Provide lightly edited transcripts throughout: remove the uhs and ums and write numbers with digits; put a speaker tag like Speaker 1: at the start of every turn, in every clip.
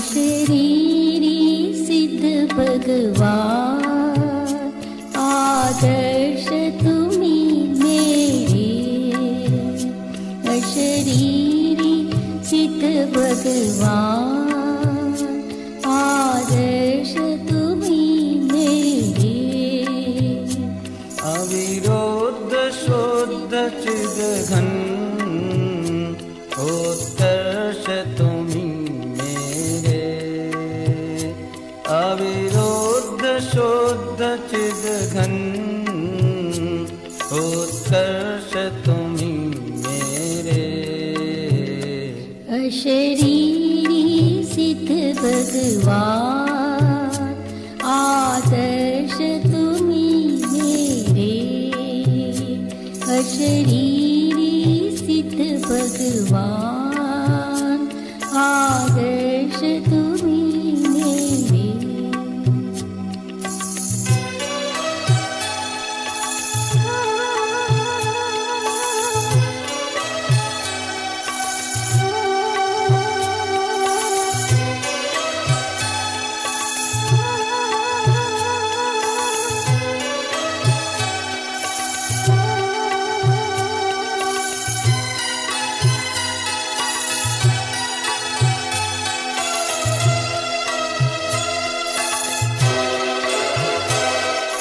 Speaker 1: अशरीरी सिद्ध भगवान आदर्श तुम्ही मेरे। अशरीरी सिद्ध भगवान आदर्श तुम्ही मेरे।
Speaker 2: अविरोध शुद्ध चिदघन उत्कर्ष तुम्ही मेरे। अविरोध शुद्ध चिदघन उत्कर्ष तुम्ही मेरे।
Speaker 1: अशरीरी सिद्ध भगवान आदर्श तुम्ही मेरे। अशरीरी सिद्ध भगवान आदर्श तुम्ही मेरे।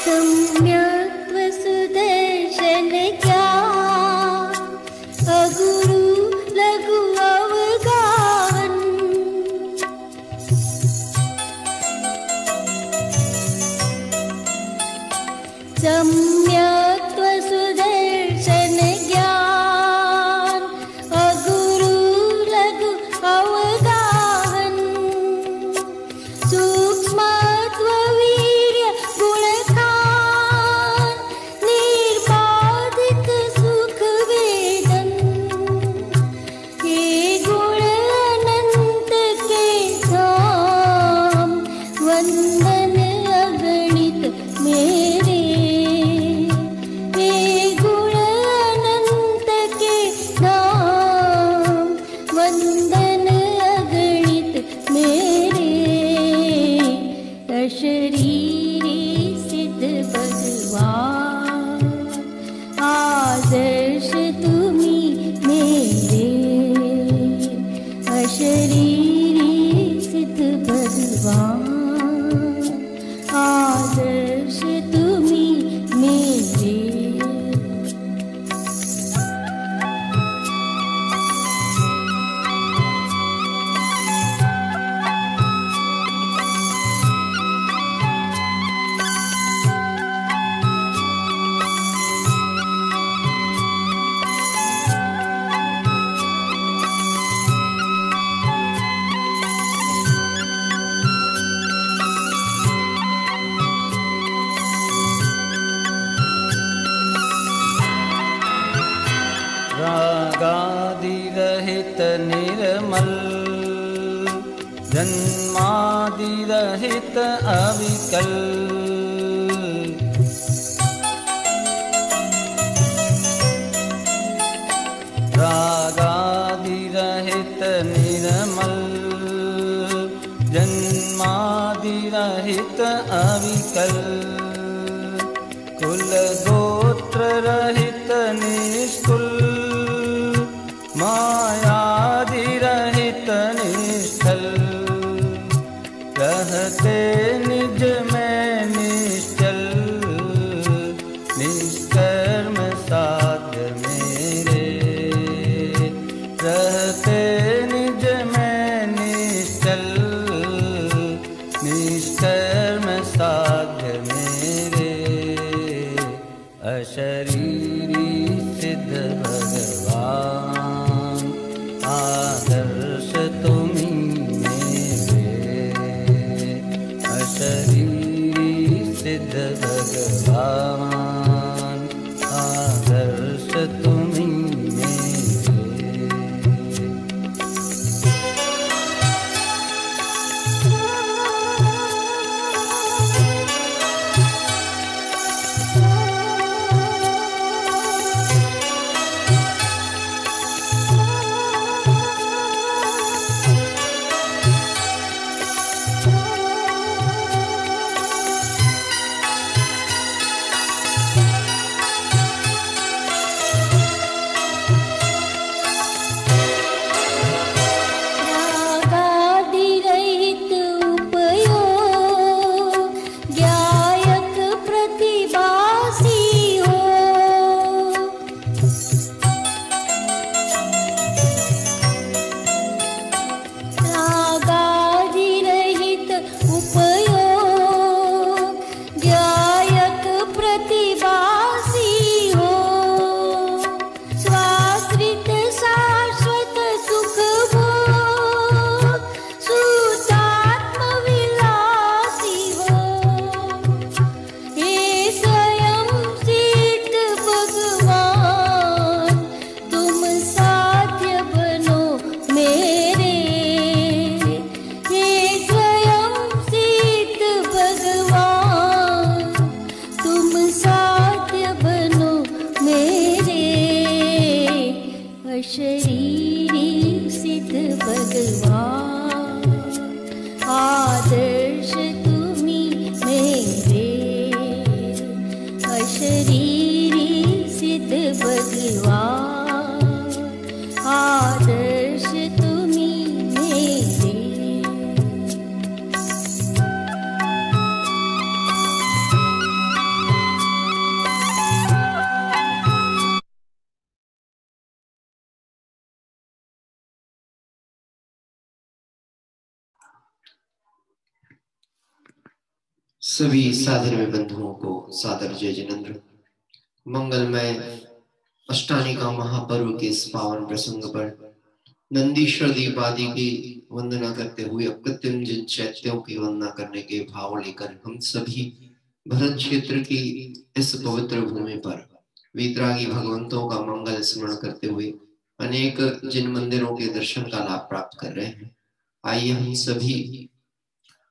Speaker 1: सम्यक्त्व सुदर्शन ज्ञान अगुरु लघु अवगाहन। सम्यक्त्व सुदर्शन ज्ञान अगुरु लघु अवगाहन। सूक्ष्मत्व वीर्य गुणखान निर्बाधित सुख वेदन। हे गुण अनंत के धाम वंदन अगणित मेरे। हे गुण अनंत के धाम वंदन अगणित मेरे। अशरीरी सिद्ध भगवान आदर्श तुम्ही मेरे। अशरीरी सिद्ध भगवान आदर्श तुम्ही मेरे।
Speaker 2: रागादिरहित निर्मल जन्मादिरहित अविकल। रागादिरहित निर्मल जन्मादिरहित अविकल। कुल गोत्र रहित निष्कुल मायादिरहित निश्चल। रहते निज में निश्चल निष्कर्म साध्य मेरे। रहते निज में निश्चल निष्कर्म साध्य मेरे। अशरीरी सिद्ध भगवान आदर्श तुम्ही मेरे। अशरीरी सिद्ध भगवान आदर्श तुम्ही मेरे।
Speaker 1: अशरीरी सिद्ध भगवान आदर्श तुम्ही मेरे अशरीरी सिद्ध भगवान आदर्श तुम्ही मेरे
Speaker 3: सभी साधर्म्य बंधुओं को सादर जय जिनेंद्र। मंगलमय अष्टानिका महापर्व के इस पावन प्रसंग पर नंदीश्वर दीप आदि की वंदना करते हुए अकृत्रिम जिन चैत्यों की वंदना करने के भाव लेकर हम सभी भरत क्षेत्र की इस पवित्र भूमि पर वीतरागी भगवंतों का मंगल स्मरण करते हुए अनेक जिन मंदिरों के दर्शन का लाभ प्राप्त कर रहे हैं। आइए हम सभी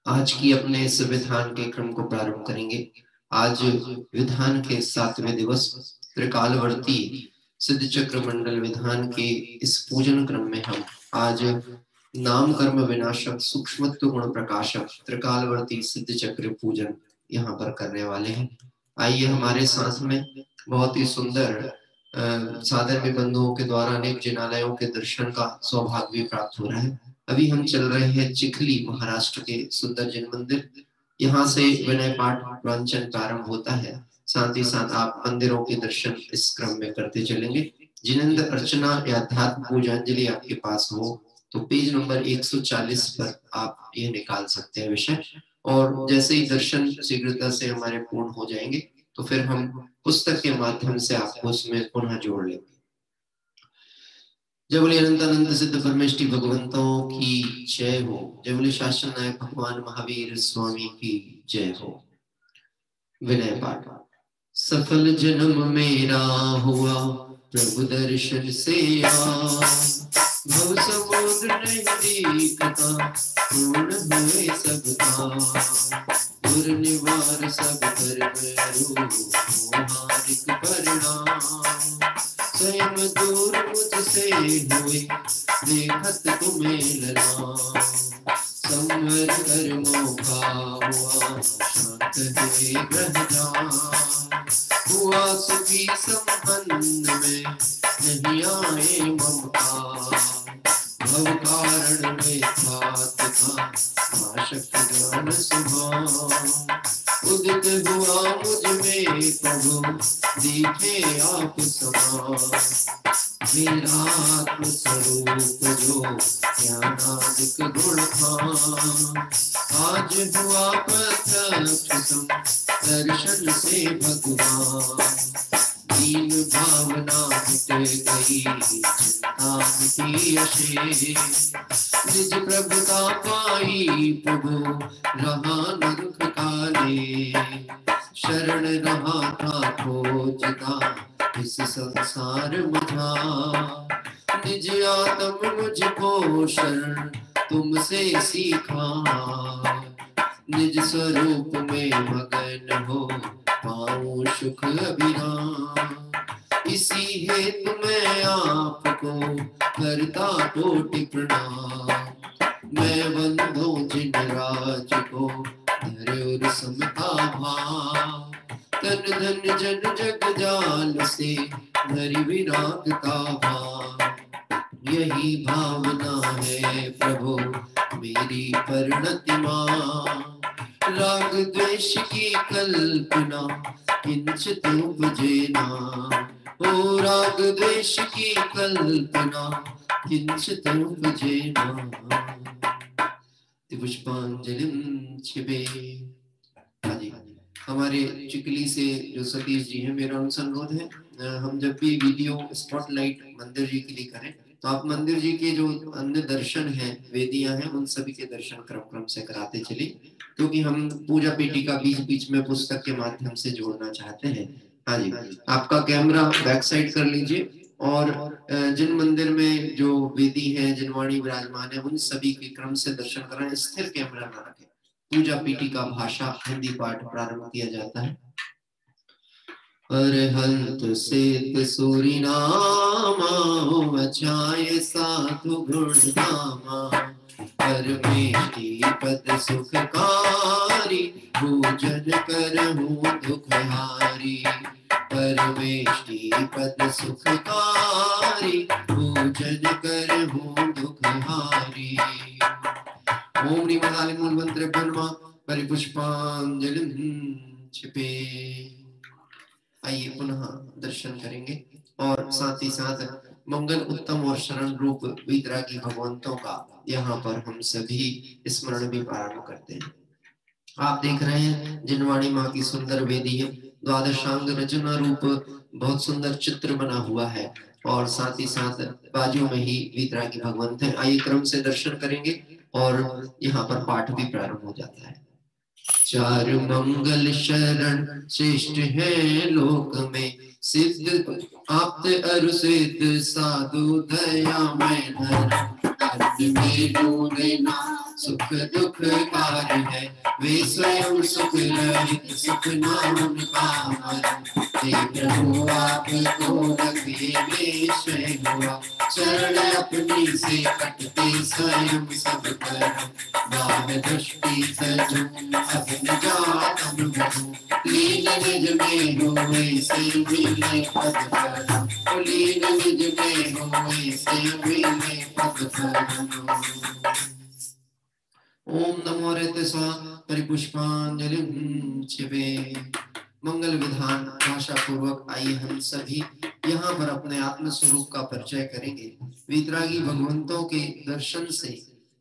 Speaker 3: आज की अपने इस विधान के क्रम को प्रारंभ करेंगे। आज विधान के 7वें दिवस त्रिकालवर्ती सिद्ध चक्र मंडल विधान के इस पूजन क्रम में हम आज नाम कर्म विनाशक सूक्ष्मत्व गुण प्रकाशक त्रिकालवर्ती सिद्ध चक्र पूजन यहाँ पर करने वाले हैं। आइए हमारे साथ में बहुत ही सुंदर साधर्म्य बंधुओं के द्वारा अनेक जिनालयों के दर्शन का सौभाग्य भी प्राप्त हो रहा है। अभी हम चल रहे हैं चिखली महाराष्ट्र के सुंदर जिन मंदिर। यहाँ से विनय पाठ वांचन प्रारंभ होता है, साथ ही साथ आप मंदिरों के दर्शन इस क्रम में करते चलेंगे। जिनेंद्र अर्चना या अध्यात्म पूजांजलि आपके पास हो तो पेज नंबर 140 पर आप ये निकाल सकते हैं विषय। और जैसे ही दर्शन शीघ्रता से हमारे पूर्ण हो जाएंगे तो फिर हम पुस्तक के माध्यम से आपको उसमें पुनः जोड़ लेंगे। जय बोले अनंत अनंत सिद्ध परमेष्टि भगवंतों की जय हो। जय बोले शासन नायक भगवान महावीर स्वामी की जय हो। विनय पाठ। सफल जन्म मेरा हुआ प्रभु दर्शन से भव समुद्र नहीं दिखता पूर्ण हुए सबका गुर निवार सब धर्म रूप परिणाम स्वयं दूर मुझसे हुए देखत तुम्हें लला संवर कर्मों का हुआ शांत हुए ग्रह जान हुआ सुखी संबंध में नहीं आए ममता भव कारण में था तथा नाशक ज्ञान सुभान उदित हुआ मुझ में प्रभु दिखे आप समान मेरा आत्म स्वरूप जो ज्ञानादिक गुण था आज हुआ प्रत्यक्ष दर्शन से भगवान दीन भावना मिट गई चिंता मिटी अशेष निज प्रभुता पाई प्रभु रहा नरक काले शरण रहा था खोजता इस संसार मझा निज आत्म मुझको शरण तुमसे सीखा निज स्वरूप में मगन हो पाऊं सुख अभिराम इसी हेतु मैं आपको करता कोटि प्रणाम मैं बंधो जिन राज को धरे समता भाव तन धन जन जग जाल से धरि विरागता भाव यही भावना है प्रभु मेरी परिणति मां राग द्वेष की कल्पना किंचित उपजे ना ओ राग द्वेष की कल्पना किंचित उपजे ना पुष्पांजलिं छिबे। हमारे चिकली से जो सतीश जी हैं, मेरा उनसे अनुरोध है हम जब भी वीडियो स्पॉटलाइट मंदिर जी के लिए करें तो आप मंदिर जी के जो अन्य दर्शन हैं वेदियां हैं उन सभी के दर्शन क्रम क्रम से कराते चले क्योंकि हम पूजा पेटी का बीच बीच में पुस्तक के माध्यम से जोड़ना चाहते हैं। हाँ जी, आपका कैमरा बैक साइड कर लीजिए और जिन मंदिर में जो वेदी है जिनवाणी विराजमान है उन सभी के क्रम से दर्शन कराएं। स्थिर कैमरा न रखें। पूजा पीठी का भाषा हिंदी पाठ प्रारंभ किया जाता है। अरहंत सेत सूरी नामा, अचाय साधु गुण नामा। परमेष्टि पद सुखकारी, भोजन करहूँ दुखहारी। परमेष्टि पद सुखकारी, भोजन करहूँ दुखहारी। ओम निमलालि मूलमंत्र नमः। परिपुष्पांजलि छिपे। आइए पुनः दर्शन करेंगे और साथ ही साथ मंगल उत्तम और शरण रूप वीतरागी भगवंतों का यहाँ पर हम सभी स्मरण भी प्रारंभ करते हैं। आप देख रहे हैं जिनवाणी माँ की सुंदर वेदी है, द्वादशांग रचना रूप बहुत सुंदर चित्र बना हुआ है और साथ ही साथ बाजू में ही वीतरागी भगवंत है। आइए क्रम से दर्शन करेंगे और यहाँ पर पाठ भी प्रारंभ हो जाता है। चार मंगल शरण श्रेष्ठ है लोक में, सिद्ध आप्त अरु सिद्ध साधु दया में ना सुख दुख कार्य है, वे स्वयं सुख रहित सुख नाम कामर। हे प्रभु आपको रखिए वे स्वयं हुआ, शरण अपनी से कटते स्वयं सब कर्म। बाह दृष्टि सजू अभिन जात अनुभव, लीन निज में हुए से मिले पद कर्म। लीन निज में हुए से मिले पद कर्म। ओम नमो रतसा परिपुष्पांजलिं छिपे। मंगल विधान भाषा पूर्वक आइए हम सभी यहाँ पर अपने आत्म स्वरूप का परिचय करेंगे। वीतरागी भगवंतों के दर्शन से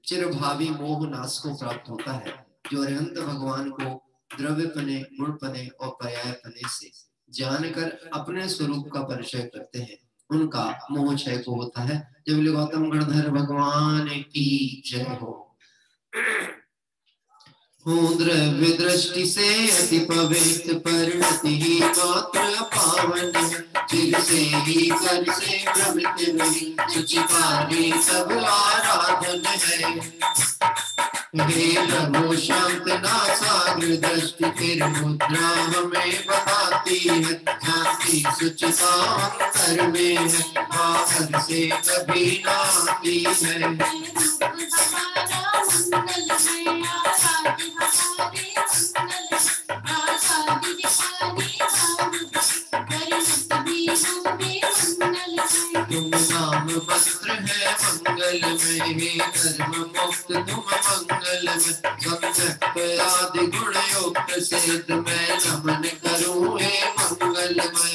Speaker 3: चिरभावी मोह नाश को प्राप्त होता है। जो अरिहंत भगवान को द्रव्यपने, गुणपने और पर्यायपने से जानकर अपने स्वरूप का परिचय करते हैं, उनका मोह क्षय को होता है। जब गौतम गणधर भगवान की जय हो। द्रव्य दृष्टि से अति पवित्र परिणति ही मात्र पावन, चिर से ही कर से भ्रमित नहीं, सुचिकारी सब आराधन है। हे प्रभु शांत नासाग्र दृष्टि फिर मुद्रा हमें बताती है, शांति सुचिता अंतर में है, बाहर से कभी ना आती है। तुम नाम वस्त्र है मंगल में, हे धर्म मुक्त तुम मंगल में। संत आदि गुण युक्त सिद्ध मैं नमन करूं हे मंगलमय।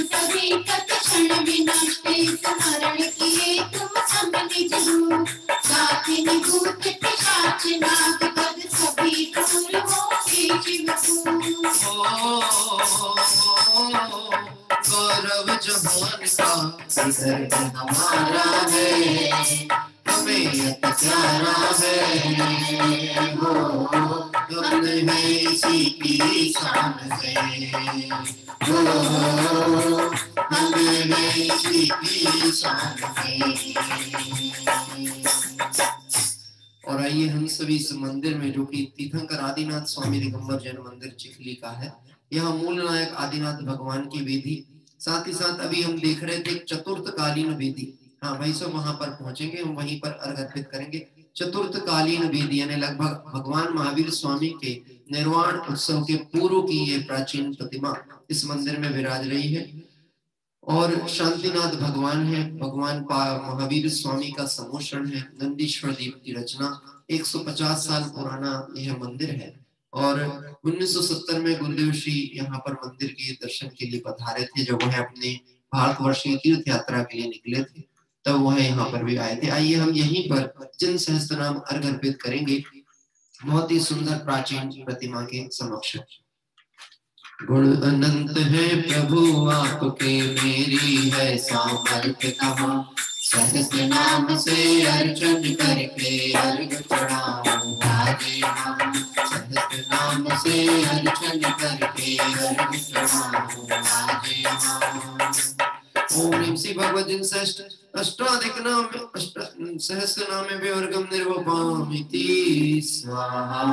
Speaker 3: सभी कत क्षण विनष्टे स्मरण किए तुम सब निज रूप, साथी निभूत पिशाच नाग पद सभी दूर हो शिव। गौरव जहान का इधर हमारा है, हमें अति प्यारा है। हो हम है इसी की शान से, हो हम है इसी की शान से। और आइए हम सभी इस मंदिर में, जो कि तीर्थंकर आदिनाथ स्वामी दिगंबर जैन मंदिर चिखली का है, यहाँ मूल नायक आदिनाथ भगवान की वेदी, साथ ही साथ अभी हम देख रहे थे चतुर्थकालीन वेदी। हाँ भाई सब वहां पर पहुंचेंगे, हम वहीं पर अर्घ अर्पित करेंगे। चतुर्थकालीन वेदी यानी लगभग भगवान महावीर स्वामी के निर्वाण उत्सव के पूर्व की ये प्राचीन प्रतिमा इस मंदिर में विराज रही है। और शांतिनाथ भगवान है, भगवान महावीर स्वामी का समोषण है। नंदीश्वर दीप की रचना, 150 साल पुराना यह मंदिर है। और 1970 में गुरुदेव श्री यहाँ पर मंदिर के दर्शन के लिए पधारे थे, जब वह अपने भारतवर्षीय तीर्थ यात्रा के लिए निकले थे, तब वह यहाँ पर भी आए थे। आइए हम यहीं पर जिन सहस्त्रनाम अर्घ अर्पित करेंगे बहुत ही सुंदर प्राचीन प्रतिमा के समक्ष। गुण अनंत है प्रभु आपके, मेरी है सामर्थ्य कहाँ। सहस्त्र नाम से अर्चन करके अर्घ चढ़ाऊं आज हम। सहस्त्र नाम से अर्चन करके अर्घ चढ़ाऊं आज हम। ओम ह्रीं श्री भगवतीं षष्ठ अष्टाधिक नाम सहस्त्र नामे विवर्गम निर्वपामिति स्वाहा।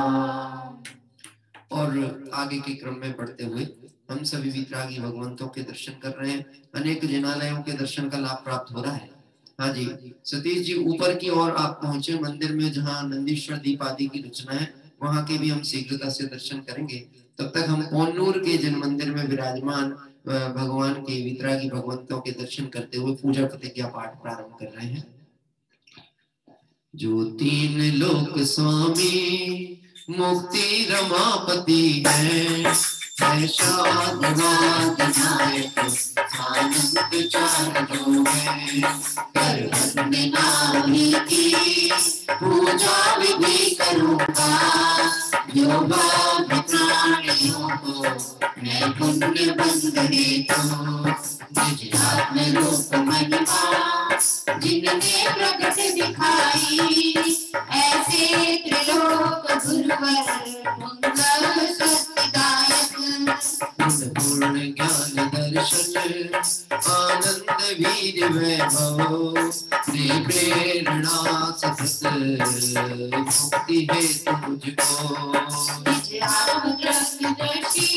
Speaker 3: और आगे के क्रम में बढ़ते हुए हम सभी वितरागी भगवंतों के दर्शन कर रहे हैं, अनेक जिनालयों के दर्शन का लाभ प्राप्त हो रहा है। हाँ जी सतीश जी, ऊपर की ओर आप पहुंचे मंदिर में जहाँ नंदीश्वर दीप आदि की रचना है, वहां के भी हम शीघ्रता से दर्शन करेंगे। तब तक हम पोन्नूर के जन मंदिर में विराजमान भगवान के वितरागी भगवंतों के दर्शन करते हुए पूजा प्रतिज्ञा पाठ प्रारंभ कर रहे हैं। जो तीन लोक स्वामी मुक्ति रमापति है, ऐसा अनुवाद नायक आनंद चार जो है, कर वंदना की पूजा विधि करूँगा, योगा प्राणियों को मैं पुण्य बंदने को, निज आत्म रूप महिमा जिनने प्रकट दिखाई, ऐसे त्रिलोक गुरुवर मंगल सत्यदायक, पूर्ण ज्ञान दर्शन आनंद वीर वैभव, प्रेरणा सतत मुक्ति है तुझको, निज आत्मग्रस्त दृष्टि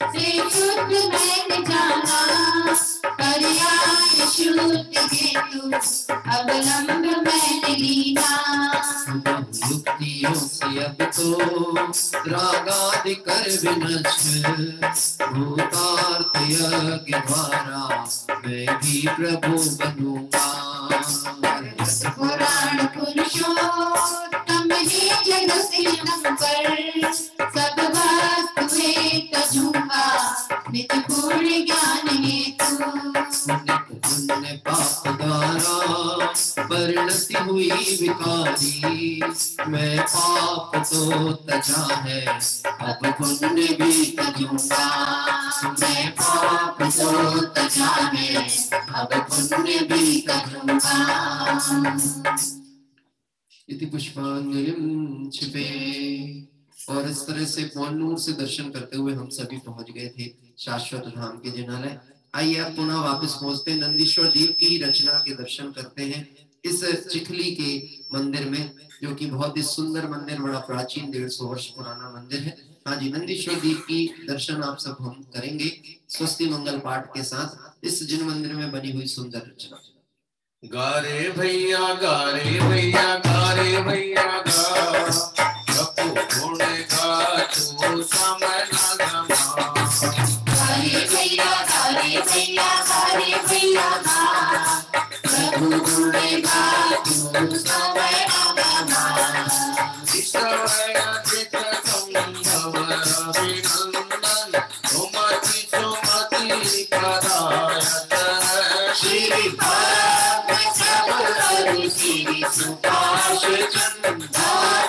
Speaker 3: से शुद्ध मैंने जाना, पर्याय शुद्ध हेतु अवलंब मैंने लीना, युक्तियों से अब तो रागादि कर विनष्ट, भूतार्थ यज्ञ द्वारा मैं भी प्रभु बनूंगा, पुराण पुरुषोत्तम ही जगत पर, सब वस्तुएं तजूंगा नित्य पूर्ण ज्ञान हेतु, पुण्य पाप द्वारा परिणति हुई विकारी, मैं पाप तो तजा है अब पुण्य भी तजूंगा, मैं पाप तो तजा है अब पुण्य भी तजूंगा। इति पुष्पांजलिं क्षिपे। और इस तरह से पोन्नूर से दर्शन करते हुए हम सभी पहुंच गए थे शाश्वत धाम के जिनालय। आइए अब पुनः वापस पहुंचते नंदीश्वर दीप की रचना के दर्शन करते हैं इस चिखली के मंदिर में, जो कि बहुत ही सुंदर मंदिर, बड़ा प्राचीन 150 वर्ष पुराना मंदिर है। हाँ जी, नंदीश्वर दीप की दर्शन आप सब हम करेंगे स्वस्ति मंगल पाठ के साथ इस जिन मंदिर में बनी हुई सुंदर रचना।
Speaker 4: गारे भैया गारे भैया गारे भैया गा, जपो गुण गा तू समना गमा,
Speaker 1: गारे भैया गारे भैया गारे भैया गा, प्रभु गुण गा तू समना गमा,
Speaker 4: ईश्वर चित संभव अभिनंदन, सुमति सुमति पदायत
Speaker 1: श्री श्री सुभाष चंद्र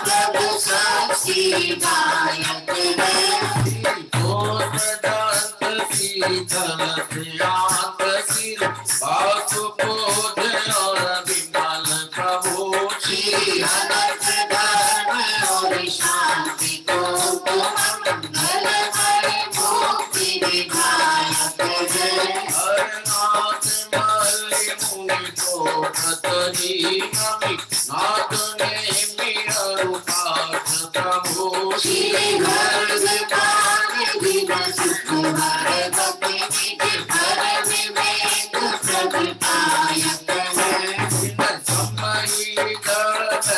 Speaker 1: प्रभु साक्षी गायक है,
Speaker 4: शीतल श्यात सिर बासुपोध और विमल प्रभु,
Speaker 1: श्री अनंत धर्म और शांति को मंगलमय मुक्ति विधायक है,
Speaker 4: हरनाथ मल्लि मुनि को कतरी नमि, नाथ ने मेरा रूपार्थ प्रभु,
Speaker 1: श्री हर्ष पान दिन सुख हर भक्ति निधि भरन में तू प्रभुतायक है,
Speaker 4: समयी करत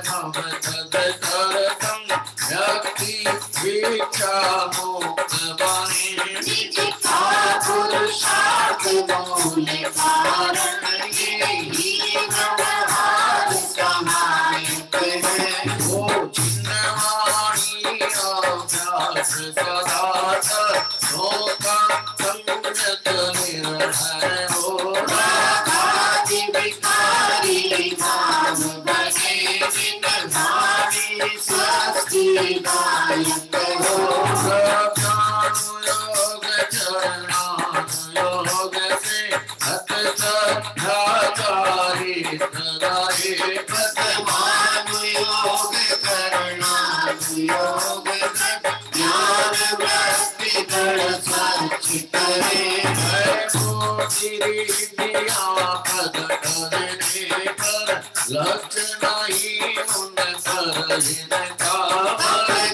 Speaker 4: भव जग करतम, व्यक्ति भिक्षा मुक्त बने,
Speaker 1: निज का पुरुषार्थ मूल कारण यही व्यवहार समायक है,
Speaker 4: ओ चिन्नवाणी अभ्यास सदात, लोका संयत निर्भय हो,
Speaker 1: रागादि विकारी नाम बने जिन भावी स्वस्ति गायक हो,
Speaker 4: योग चरणानुयोग से हत सदाचारी सदाए
Speaker 1: वर्तमान योग करणानुयोग ज्ञान वृत्ति दृढ़ सच करे,
Speaker 4: लक्ष्य नहीं उन पर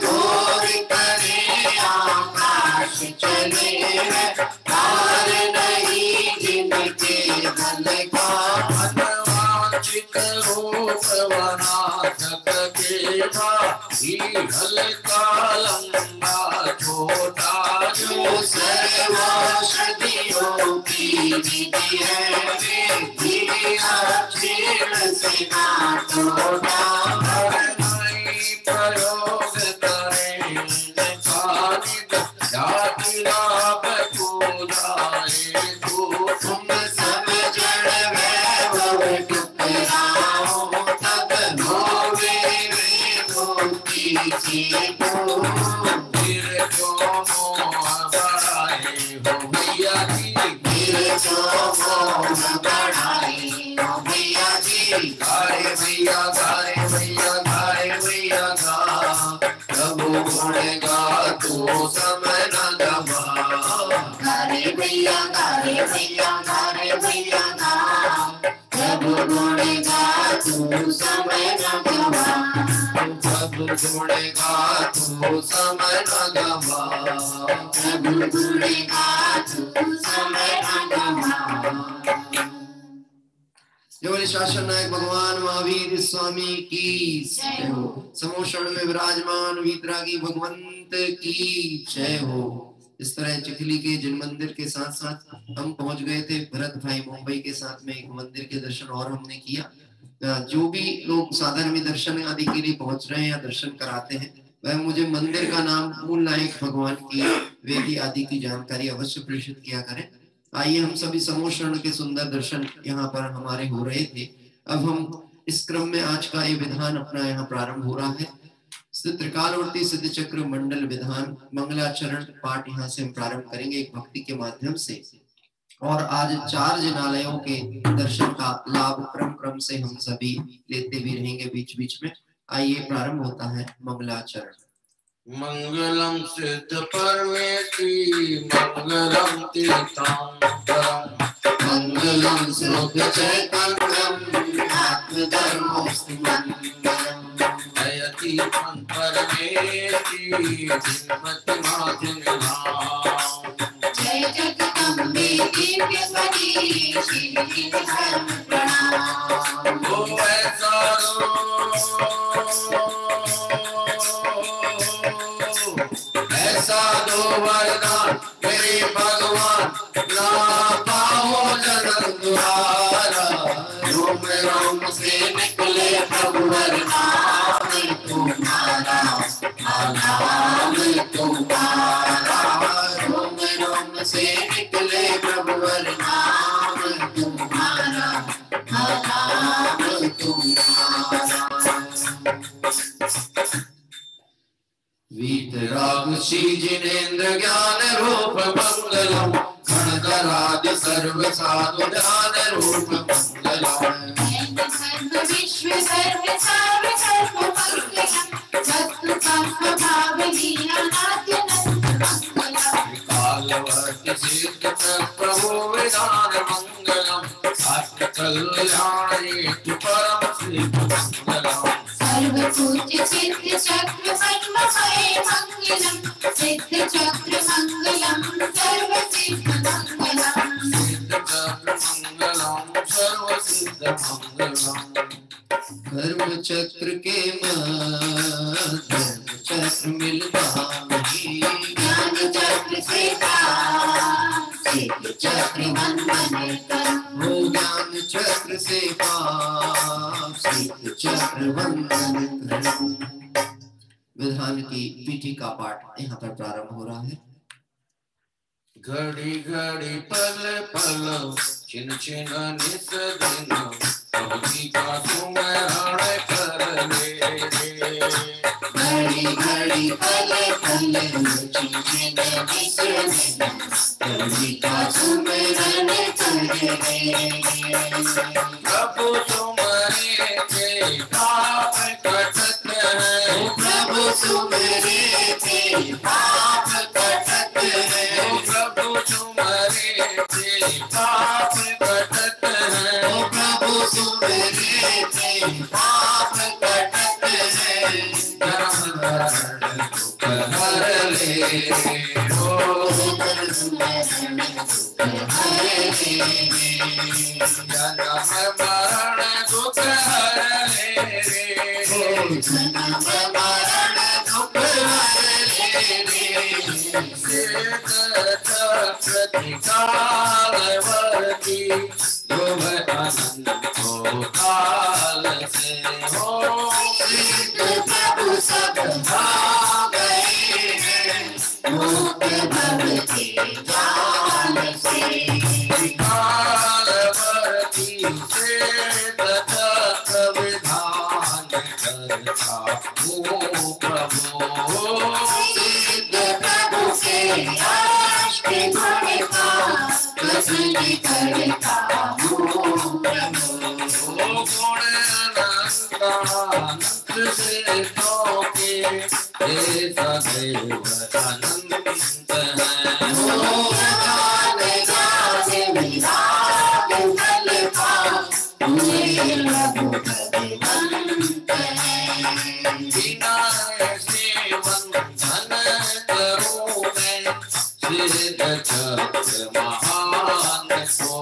Speaker 1: घोर करे आकाश चले,
Speaker 4: सर्वनाशक के भाई हल्का लंबा छोटा
Speaker 1: जो सर्वौषधियों की विधि है विधि अक्षीण से ना तोड़ा
Speaker 4: प्रयोग करें खालिद जाति लाभ को जाए तो
Speaker 1: तुम समझण वैभव टुकराओ तब होवे विभूति की को
Speaker 4: फिर क्यों मोह बढ़ाए हो भैया जी
Speaker 1: फिर जो मोह बढ़ाए हो भैया जी
Speaker 4: गाए भैया गाए भैया गाए भैया गा प्रभु गुण गा तो समय न गवा
Speaker 1: गारे भैया गारे भैया गारे भैया गा प्रभु गुण गा तू समय न गवा
Speaker 4: प्रभु गुण गा तो समय न गवा
Speaker 1: प्रभु गुण गा तू समय न गवा।
Speaker 3: जय बोले शासन नायक भगवान महावीर स्वामी की जय हो। समोषण में विराजमान वीतरागी भगवंत की जय हो। इस तरह चिखली के जिन मंदिर के साथ साथ हम पहुंच गए थे, भरत भाई मुंबई के साथ में एक मंदिर के दर्शन और हमने किया। जो भी लोग साधन में दर्शन आदि के लिए पहुंच रहे हैं या दर्शन कराते हैं, वह मुझे मंदिर का नाम, मूल नायक भगवान की वेदी आदि की जानकारी अवश्य प्रेषित किया करें। आइए हम सभी समोषण के सुंदर दर्शन यहाँ पर हमारे हो रहे थे। अब हम इस क्रम में आज का ये विधान अपना यहाँ प्रारंभ हो रहा है। त्रिकालवर्ती सिद्ध चक्र मंडल विधान मंगलाचरण पाठ यहाँ से हम प्रारंभ करेंगे एक भक्ति के माध्यम से। और आज 4 जिनालयों के दर्शन का लाभ क्रम क्रम से हम सभी लेते भी रहेंगे बीच बीच में। आइए प्रारंभ होता है मंगलाचरण।
Speaker 4: मंगलम सिद्ध परमेति मंगलम तीर्थंकरम
Speaker 1: मंगलम श्लोक चैतन्यम आत्मधर्मोऽस्तु मंगलम
Speaker 4: जयति परमेति श्रीमति माधुर्यनाम
Speaker 1: जय जगदम्बे दिव्यपदी श्री धर्म प्रणाम।
Speaker 4: ओ ऐसा दो वरदान मेरे भगवान ना पाओ जन्म द्वारा
Speaker 1: रोम रोम से निकले प्रभु नाम तुम्हारा नाम तुम्हारा रोम रोम से निकले प्रभु नाम तुम्हारा नाम तुम्हारा।
Speaker 4: वीतराग श्री जिनेन्द्र ज्ञान रूप मंगलम गणधरादि सर्व साधु ध्यान रूप मंगलम
Speaker 1: सर्व विश्व सर्व सर्व सर्व मंगलम वस्तु कर्म भाव लीला नाट्य मंगलम
Speaker 4: कालवर्ति सिद्ध प्रभु विधान मंगलम अष्ट कल्याण हेतु परम सिद्ध मंगलम
Speaker 1: सर्व पूज्य सिद्ध चक्र पद्ममय मंगलम सिद्ध चक्र मंगलम सर्व सिद्ध मंगलम
Speaker 4: सिद्ध चक्र मंगलम सर्व सिद्ध मंगलम
Speaker 3: धर्म चक्र के मध्य चक्र मिलता नहीं,
Speaker 1: ज्ञान चक्र से सिद्ध चक्र वंदन करो
Speaker 3: हो ज्ञान चक्र से पाप सिद्ध चक्र वंदन करो। विधान की पीठी का पाठ यहाँ पर प्रारंभ हो रहा है।
Speaker 4: घड़ी घड़ी पल पल छिन छिन निस दिन प्रभु का सुमरण कर ले
Speaker 1: घड़ी घड़ी पल पल चिंचिन विसर्जन प्रभु का सुमरण करे
Speaker 4: प्रभु सुमरे के पाप कटत है
Speaker 1: प्रभु सुमरे थे पाप कटत है
Speaker 4: प्रभु सुमरे के पाप कटत है
Speaker 1: प्रभु सुमरे थे पाप कटत है
Speaker 4: धर्म धरण हर ले हो
Speaker 1: सुमरे शरण दुख हरे रे।
Speaker 4: जन्म मरण दुख हरे रे,
Speaker 1: जन्म मरण दुख हरे रे।
Speaker 4: प्रतिकालवर्ती ध्रुव अनंत काल से हो।
Speaker 1: प्रभु सब भाग गए हैं, मुक्त भगति जाल से।
Speaker 4: कालवर्ती से तथागत विधान करता हूँ प्रभु।
Speaker 1: प्रभु के अष्ट गुण का प्रसन्न करता हूँ प्रभु।
Speaker 4: गुण अनंत से के हे सदैव अनंत है।
Speaker 1: ज्ञान ज्ञान विराग फल पाओ, तुझे प्रभु भगवंत है।
Speaker 4: बिना ऐसे बंधन करूं मैं, सिद्ध चक्र महान को।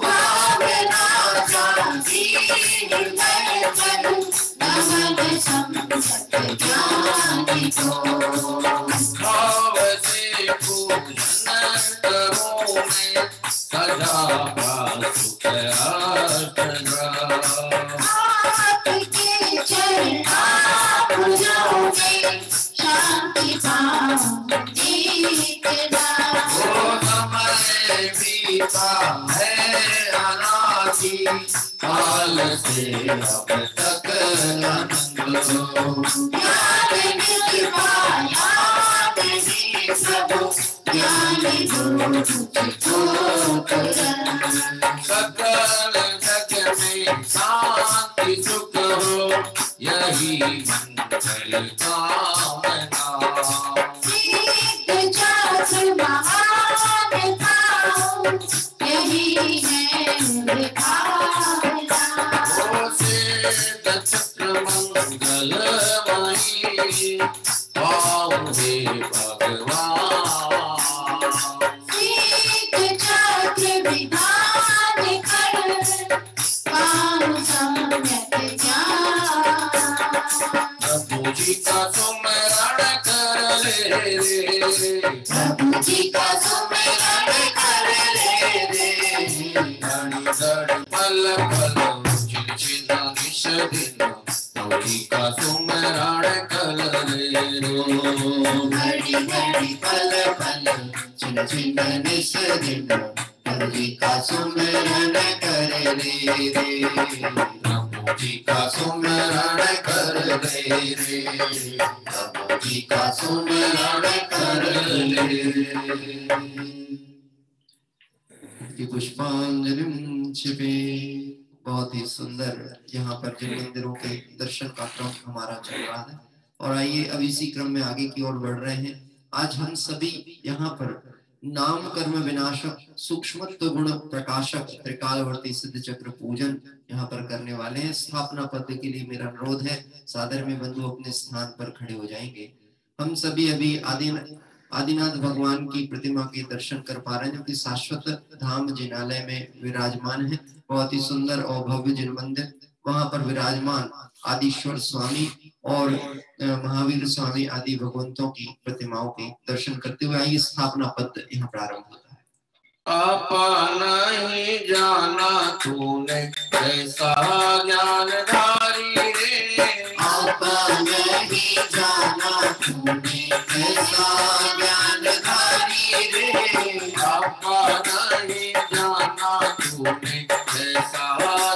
Speaker 1: भावना जाति हृदय करूं, नमन संसत ज्ञानी को।
Speaker 4: भाव से पूजन करूं मैं, सदा का सुख अर्पणा।
Speaker 1: आपके चरणों में शांति पाऊंगी तेरा।
Speaker 4: वो समय बीता है अनादि काल से अब तक आनंद लो।
Speaker 1: ज्ञान कृपा याद ही प्रभु, ज्ञान दो तुझको तुरंत।
Speaker 4: सकल जग में शांति सुख हो, यही मंगल कामना।
Speaker 1: सिद्ध चक्र महान पाओ, यही है भावना।
Speaker 4: ओ सिद्ध चक्र मंगलमयी पाओगे भगवान।
Speaker 1: सिद्ध चक्र विधान कर पाऊं सम्यक ज्ञान।
Speaker 4: प्रभु जी का सुमरण कर ले रे,
Speaker 1: प्रभु जी का सुमिरन कर ले रे।
Speaker 4: घड़ी घड़ी पल पल छिन छिन निश दिन, प्रभु जी का सुमरण कर ले रे।
Speaker 1: घड़ी घड़ी पल पल छिन छिन निश दिन, प्रभु जी का सुमिरन कर ले रे।
Speaker 4: प्रभु जी का सुमरण कर ले रे,
Speaker 1: प्रभु जी का सुमिरन कर ले रे।
Speaker 3: पुष्पांजलिं छिपे। बहुत ही सुंदर यहाँ पर जिन मंदिरों के दर्शन का क्रम हमारा चल रहा है, और आइए अब इसी क्रम में आगे की ओर बढ़ रहे हैं। आज हम सभी यहाँ पर नाम कर्म विनाशक सूक्ष्मत्व गुण प्रकाशक त्रिकालवर्ती सिद्ध चक्र पूजन यहाँ पर करने वाले हैं। स्थापना पद के लिए मेरा अनुरोध है, सादर में बंधु अपने स्थान पर खड़े हो जाएंगे। हम सभी अभी आदिनाथ भगवान की प्रतिमा के दर्शन कर पा रहे हैं, जो कि शाश्वत धाम जिनालय में विराजमान है। बहुत ही सुंदर और भव्य जिन मंदिर, वहां पर विराजमान आदिश्वर स्वामी और महावीर स्वामी आदि भगवंतों की प्रतिमाओं के दर्शन करते हुए आइए स्थापना पद यहाँ प्रारंभ होता है।
Speaker 4: आपा नहीं जाना तूने कैसा ज्ञानधारी रे।
Speaker 1: आपा नहीं जाना तूने कैसा ज्ञानधारी रे।
Speaker 4: आपा नहीं जाना तूने कैसा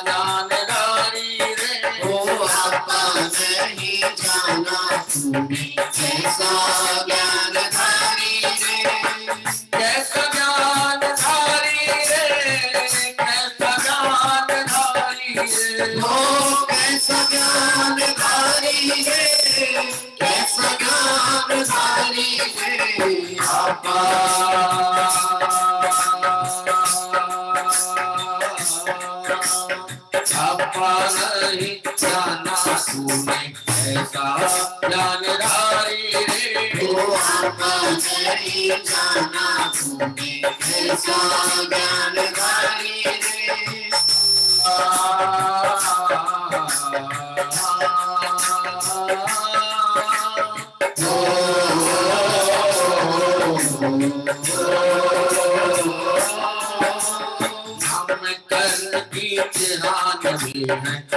Speaker 4: ज्ञानधारी रे।
Speaker 1: ओ आपा नहीं जाना तूने कैसा ज्ञानधारी रे।
Speaker 4: कैसा ज्ञानधारी रे, कैसा ज्ञानधारी रे।
Speaker 1: ओ कैसा ज्ञानधारी रे, कैसा ज्ञानधारी रे।
Speaker 4: आपा नहीं जाना तूने कैसा ज्ञानधारी रे। वो आपने जाना तूने ऐसा ज्ञानधारी रे।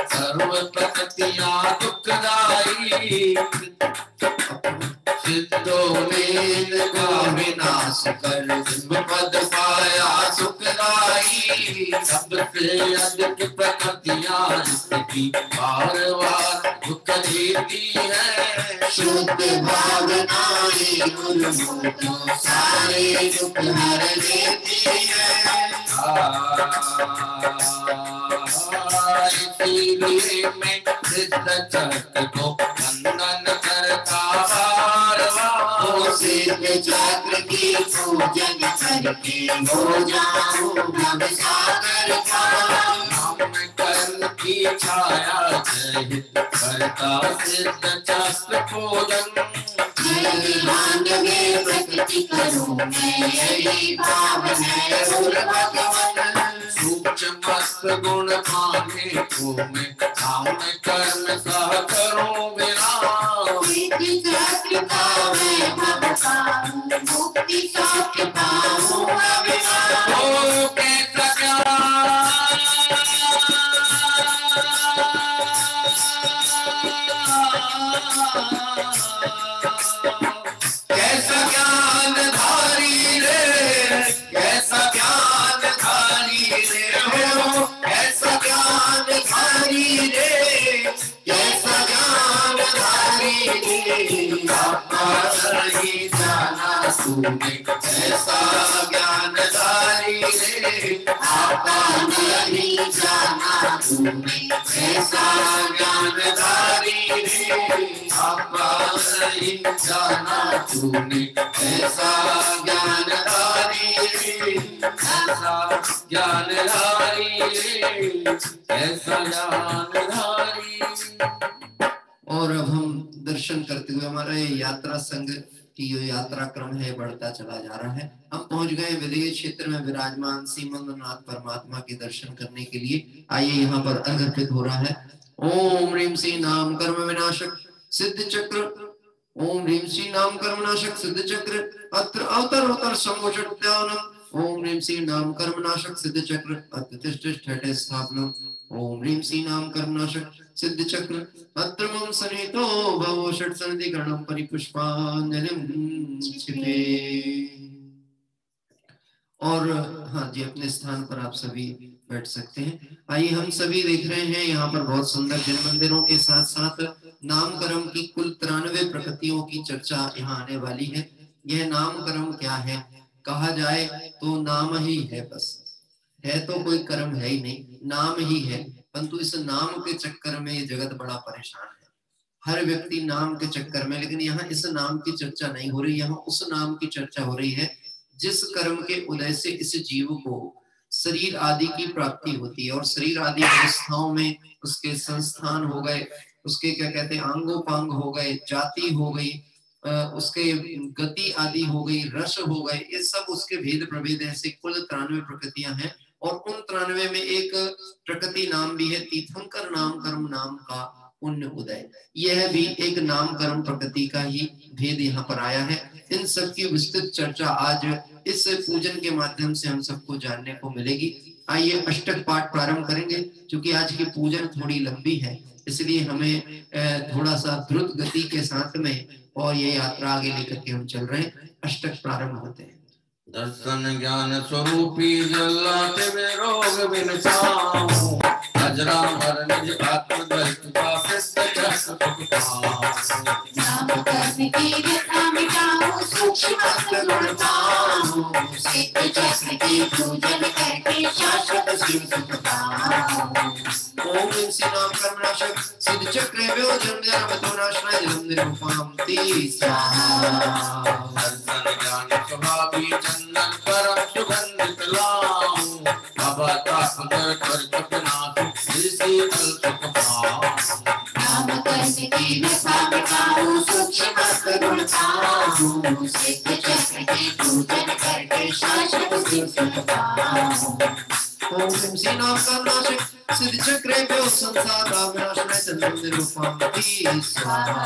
Speaker 4: सर्व प्रकृतियां दुखदाई, सिद्धों का विनाश कर पद पाया सुखदाई। सबसे अधिक प्रकृतियां इसकी बार बार दुख देती है। शुद्ध भावनाएं उन्मुख सारे दुख हर देती है। इसीलिए मैं सिद्ध चक्र को वंदन करता बार बार। सिद्ध चक्र की पूजन करके हो जाऊं भव सागर का। हम कर्म की छाया सहित करता सिद्ध चक्र पूजन। में प्रकृति करूं मैं यही भावन है भगवान। सूक्ष्म गुण पाने को मैं काम कर्म सह करूं बिना। चक्र का मैं भव पाऊं मुक्ति सौख्य पाऊं बिना। ओ कैसा ज्ञान धारी रे, कैसा ज्ञान धारी रे हो, कैसा ज्ञान धारी रे, कैसा ज्ञान धारी रे। आपा नहीं जाना तूने कैसा ज्ञान धारी रे। आपा नहीं जाना तूने कैसा ज्ञान धारी रे। आपा नहीं जाना तूने ऐसा ज्ञानधारी रे, ऐसा ज्ञानधारी रे, ऐसा ज्ञानधारी।
Speaker 3: और अब हम दर्शन करते हुए हमारा ये यात्रा संघ की जो यात्रा क्रम है बढ़ता चला जा रहा है। हम पहुंच गए विदेश क्षेत्र में विराजमान श्रीमंद्रनाथ परमात्मा के दर्शन करने के लिए। आइए यहाँ पर अर्पित हो रहा है। ओम ह्रीं श्री नाम कर्म विनाशक सिद्ध चक्र। ओम ह्रीं श्री नाम कर्म नाशक सिद्ध चक्र अत्र अवतर अवतर संवोचत्यानम। ओम ह्रीं श्री नाम कर्म नाशक सिद्ध चक्र अत्र तिष्ठति स्थापनम। ओम ह्रीं श्री नाम कर्म नाशक सिद्ध चक्र अत्र मम सनितो भवो षट् सन्धि गणम परिपुष्पांजलिं क्षिपे। और हाँ जी, अपने स्थान पर आप सभी बैठ सकते हैं। आइए, हम सभी देख रहे हैं यहाँ पर बहुत सुंदर जन मंदिरों के साथ साथ नामकरण की कुल 93 प्रकृतियों की चर्चा यहाँ आने वाली है। यह नामकरण क्या है कहा जाए तो नाम ही है, बस है तो कोई कर्म है ही नहीं, नाम ही है। परंतु इस नाम के चक्कर में ये जगत बड़ा परेशान है, हर व्यक्ति नाम के चक्कर में। लेकिन यहाँ इस नाम की चर्चा नहीं हो रही, यहाँ उस नाम की चर्चा हो रही है जिस कर्म के उदय से इस जीव को शरीर आदि की प्राप्ति होती है। और शरीर आदि अवस्थाओं में उसके संस्थान हो गए, उसके क्या कहते हैं अंगोपांग हो गए, जाति हो गई, उसके गति आदि हो गई, रस हो गए, ये सब उसके भेद प्रभेद ऐसे कुल 93 प्रकृतियां हैं। और उन 93 में एक प्रकृति नाम भी है, तीर्थंकर नाम कर्म नाम का पुण्य उदय। यह भी एक नाम कर्म प्रकृति का ही भेद यहाँ पर आया है। इन सब की विस्तृत चर्चा आज इस पूजन के माध्यम से हम सबको जानने को मिलेगी। आइए अष्टक पाठ प्रारंभ करेंगे। क्योंकि आज की पूजन थोड़ी लंबी है, इसलिए हमें थोड़ा सा द्रुत गति के साथ में और ये यात्रा आगे लेकर के हम चल रहे हैं। अष्टक प्रारंभ होते हैं।
Speaker 4: दर्शन ज्ञान स्वरूपी जल्लाते में रोग विनसाऊं, अजरामर निज आत्म दर्शिता सिद्ध जस
Speaker 1: नाम कर्म की व्यथा मिटाऊं, सूक्ष्म गुण पाऊं, सिद्ध जस की पूजन करके शाश्वत शिव सुख पाऊं।
Speaker 3: ओम श्री नाम कर्म नाशक सिद्ध चक्र व्योजन जन्मतो नाशनाय जन्म निरूपणं स्वाहा।
Speaker 4: दर्शन ज्ञान स्वभावी चंदन परम सुगंधित लाऊं, बाबा तापदर कर कपनाथ इसी कल सुख पाऊं।
Speaker 1: नाम कर्म की की व्यथा मिटाऊं, सूक्ष्म गुण पाऊं, सिद्ध चक्र की पूजन करके शाश्वत सिद्ध पाऊं।
Speaker 3: ओम श्री नाम करुणाशक सिद्ध चक्रे पे संसार का विनाशनाय चंद्र निरूपम स्वाहा।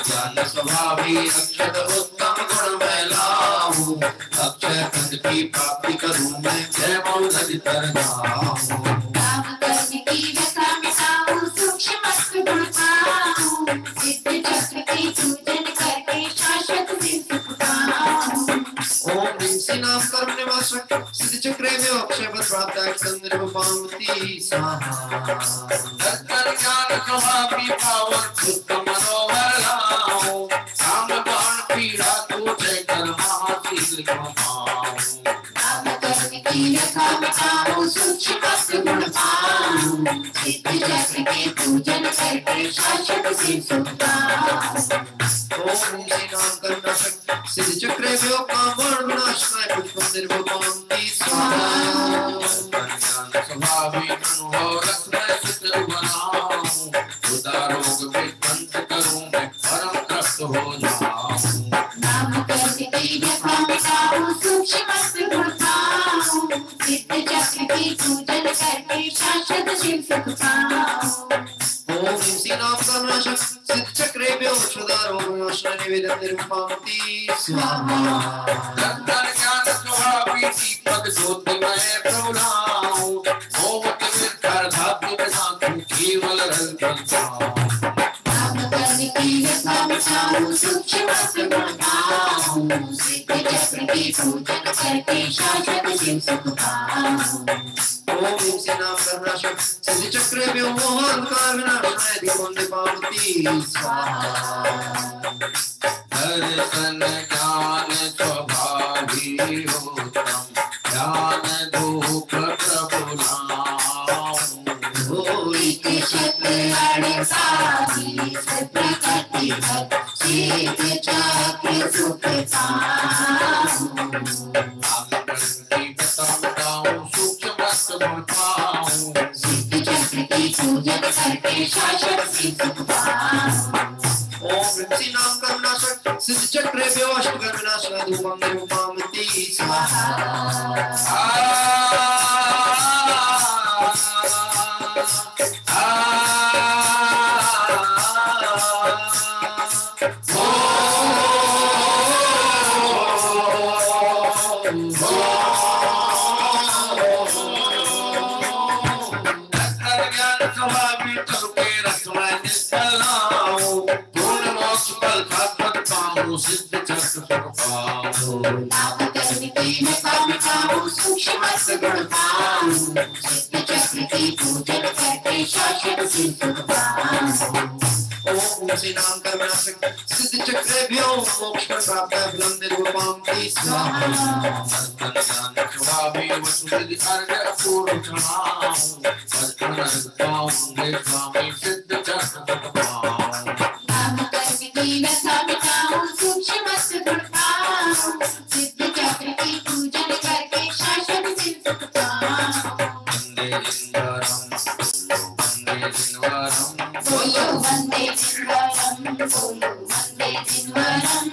Speaker 4: ज्ञान स्वभावी अक्षत उत्तम गुण में लाऊं, अक्षय पद की प्राप्ति करूं मैं, जय मौलि तर जाऊं।
Speaker 1: काम करने की व्यथा मिटाऊं, सूक्ष्म गुण पाऊं, सिद्ध चक्र की पूजन करके शाश्वत सिद्ध पाऊं।
Speaker 3: ओम श्री नाम कर्म निवासक सिद्ध चक्रे में अक्षय पद प्राप्त है चंद्र निरूपम स्वाहा।
Speaker 4: ज्ञान स्वभावी पावन उत्तम मनोहर लाऊं, काम बाण पीड़ा तुझे कर महाशील पाऊं।
Speaker 1: काम करने की व्यथा मिटाऊं, सूक्ष्म गुण पाऊं, सिद्ध चक्र की पूजन करके शाश्वत सिद्ध पाऊं।
Speaker 3: ओम श्री नाम करुणाशक सिद्ध चक्रे में काम विनाशनाय पुष्पम निरूपम स्वाहा।
Speaker 4: स्वभावी अनुभव रत्न सिद्ध बनाऊं, उदारोग विध्वंस करूं मैं, परम तृप्त हो जाऊं।
Speaker 1: नाम करने की व्यथा मिटाऊं, सूक्ष्म गुण पाऊं, सिद्ध चक्र की पूजन करके शाश्वत सिद्ध पाऊं।
Speaker 3: ओम श्री नाम करुणाशक सिद्ध चक्रे पे औषधारोग विनाशनाय निवेदन निरूपम स्वाहा।
Speaker 4: ज्ञान स्वभावी दीपक ज्योतिमय प्रभुलाऊं, मोहत निर्भर धातु धातु केवल रंग
Speaker 1: काम करने की व्यथा मिटाऊं, सूक्ष्म गुण पाऊं, सिद्ध चक्र की पूजन करके शाश्वत सिद्ध पाऊं।
Speaker 3: ओम श्री नाम करुणाशक सिद्ध चक्रे में मोहंकार विनाशनाय दीपम निरूपम स्वाहा।
Speaker 4: दर्शन ज्ञान स्वभावी उत्तम, ज्ञान धूप प्रभुलाऊं,
Speaker 1: एक शक्ति अड़सादी प्रकृति सिद्ध चक्र सुख पाऊं।
Speaker 4: सूक्ष्म पाऊं,
Speaker 1: सिद्ध चक्र की पूजन करके शाश्वत सिद्ध पाऊं।
Speaker 3: ओम श्री नाम करुणाशक सिद्ध चक्रे पे अष्टकर विनाशनाय धूपम निरूपम स्वाहा।
Speaker 4: सिद्ध चक्र पाऊं,
Speaker 1: नाम करने की व्यथा मिटाऊं, सूक्ष्म गुण पाऊं, सिद्ध चक्र की पूजन करके शाश्वत सिद्ध पाऊं।
Speaker 3: ओम श्री नाम करुणाशक सिद्ध चक्रे भी मोक्ष प्राप्त है फलम निरूपम स्वाहा।
Speaker 4: ज्ञान स्वभावी वसुधि अर्घ अपूर्व क्षमाऊं, अर्पण पाऊंगे स्वामी सिद्ध चक्र पाऊं।
Speaker 1: नाम करने की व्यथा मिटाऊं, सूक्ष्म गुण पाऊं, सिद्ध चक्र की पूजन करके शाश्वत सिद्ध पाऊं।
Speaker 4: वंदे जिनवरम, वंदे जिनवरम,
Speaker 1: बोलो वंदे जिनवरम, बोलो वंदे जिनवरम।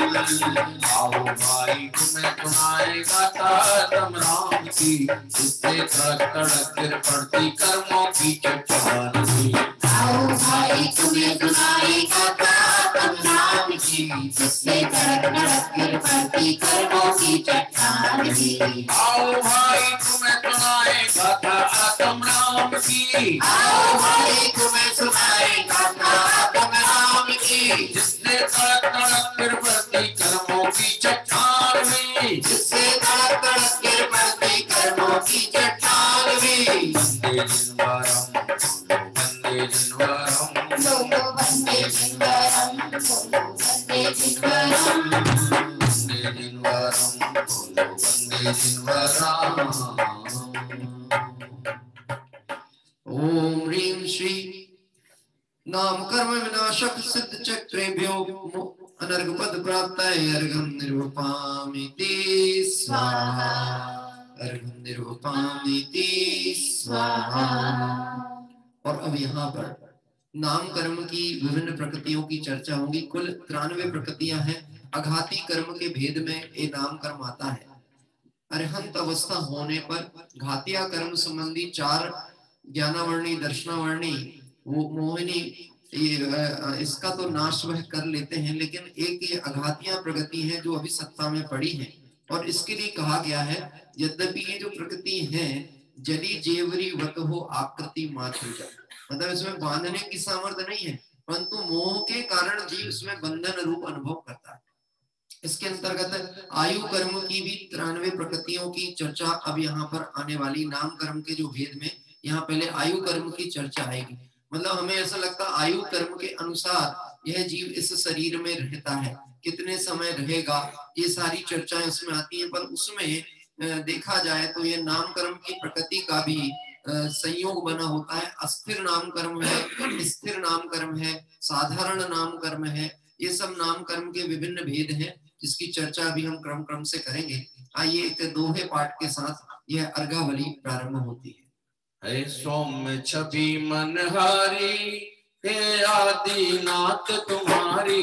Speaker 4: आओ भाई तुम्हें सुनाए गाथा तम राम की, जिससे तड़क तड़क गिर पड़ती कर्मों की चट्टान की।
Speaker 1: आओ भाई तुम्हें सुनाए गाथा तम राम की, जिससे तड़क तड़क गिर पड़ती कर्मों की चट्टान की।
Speaker 4: आओ भाई तुम्हें सुनाए गाथा तम राम की,
Speaker 1: आओ भाई तुम्हें सुनाए गाथा तम राम की,
Speaker 4: जिससे तड़क तड़क गिर पड़ती कर्मों की चट्टान में,
Speaker 1: जिससे तड़क तड़क गिर पड़ती कर्मों की चट्टान में।
Speaker 4: वंदे जिनवरम, वंदे जिनवरम,
Speaker 1: बोलो वंदे जिनवरम, बोलो वंदे जिनवरम।
Speaker 4: वंदे जिनवरम, बोलो वंदे जिनवरम।
Speaker 3: ह्रीं श्री नाम कर्म विनाशक सिद्ध चक्रेभ्यो अनर्घ पद प्राप्ताय अर्घं निर्वपामिति स्वाहा अर्घं निर्वपामिति स्वाहा। और अब यहाँ पर नाम कर्म की विभिन्न प्रकृतियों की चर्चा होगी। कुल 93 प्रकृतियां हैं। अघाती कर्म के भेद में ये नाम कर्म आता है। अरहंत अवस्था होने पर घातिया कर्म संबंधी 4 ज्ञानावर्णी दर्शनावर्णी वो मोहिनी इसका तो नाश वह कर लेते हैं, लेकिन एक ये अघातिया प्रगति है जो अभी सत्ता में पड़ी है। और इसके लिए कहा गया है यद्यपि ये जो प्रकृति है जली जेवरी वत हो आकृति मात्र, मतलब इसमें बांधने की सामर्थ्य नहीं है, परंतु मोह के कारण जीव इसमें बंधन रूप अनुभव करता है। इसके अंतर्गत आयु कर्म की भी 93 प्रकृतियों की चर्चा अब यहाँ पर आने वाली। नाम कर्म के जो भेद में यहाँ पहले आयु कर्म की चर्चा आएगी। मतलब हमें ऐसा लगता है आयु कर्म के अनुसार यह जीव इस शरीर में रहता है, कितने समय रहेगा, ये सारी चर्चाएं उसमें आती हैं। पर उसमें देखा जाए तो ये नाम कर्म की प्रकृति का भी संयोग बना होता है। अस्थिर नाम कर्म है, स्थिर नाम कर्म है, साधारण नाम कर्म है, ये सब नाम कर्म के विभिन्न भेद हैं जिसकी चर्चा अभी हम क्रम क्रम से करेंगे। आइए एक दोहे पाठ के साथ यह अर्घावली प्रारंभ होती है।
Speaker 4: हे सौम्य छवि मनहारी हे आदिनाथ तुम्हारी,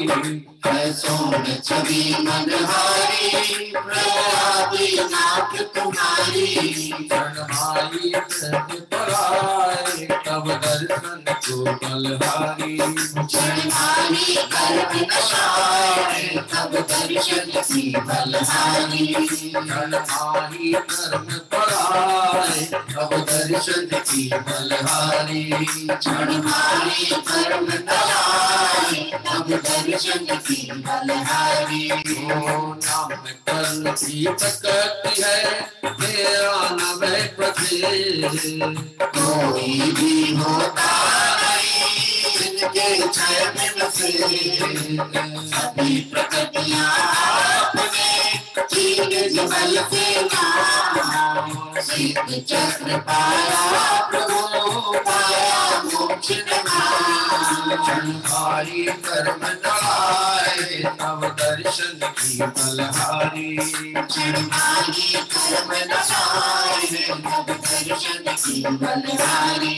Speaker 1: है सौम्य छवि मनहारी है आदिनाथ तुम्हारी।
Speaker 4: शरणमाई पराए तब दर्शन को बलहारी,
Speaker 1: शरणमाई कर्म नशाए तब दर्शन की बलहारी।
Speaker 4: शरणमाई कर्म पराए तब दर्शन की बलहारी,
Speaker 1: शरणमाई कर्म नशाए तब दर्शन की बलहारी।
Speaker 4: ओ नाम कर्म की प्रकृति है मेरा नाम है प्रकृति,
Speaker 1: कोई भी होता नहीं इनके क्षय बिन से। सभी प्रकृतियां आपने चीर बल से नाम, सिद्ध चक्र पाया प्रभु पाया मोक्ष नाम।
Speaker 4: शरणहारी कर्म नहाए तब दर्शन की बलहारी,
Speaker 1: शरणमाई कर्म नशाए तब दर्शन की बलहारी।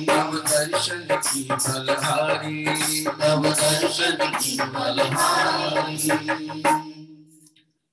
Speaker 4: तब दर्शन की बलहारी,
Speaker 1: तब दर्शन की बलहारी।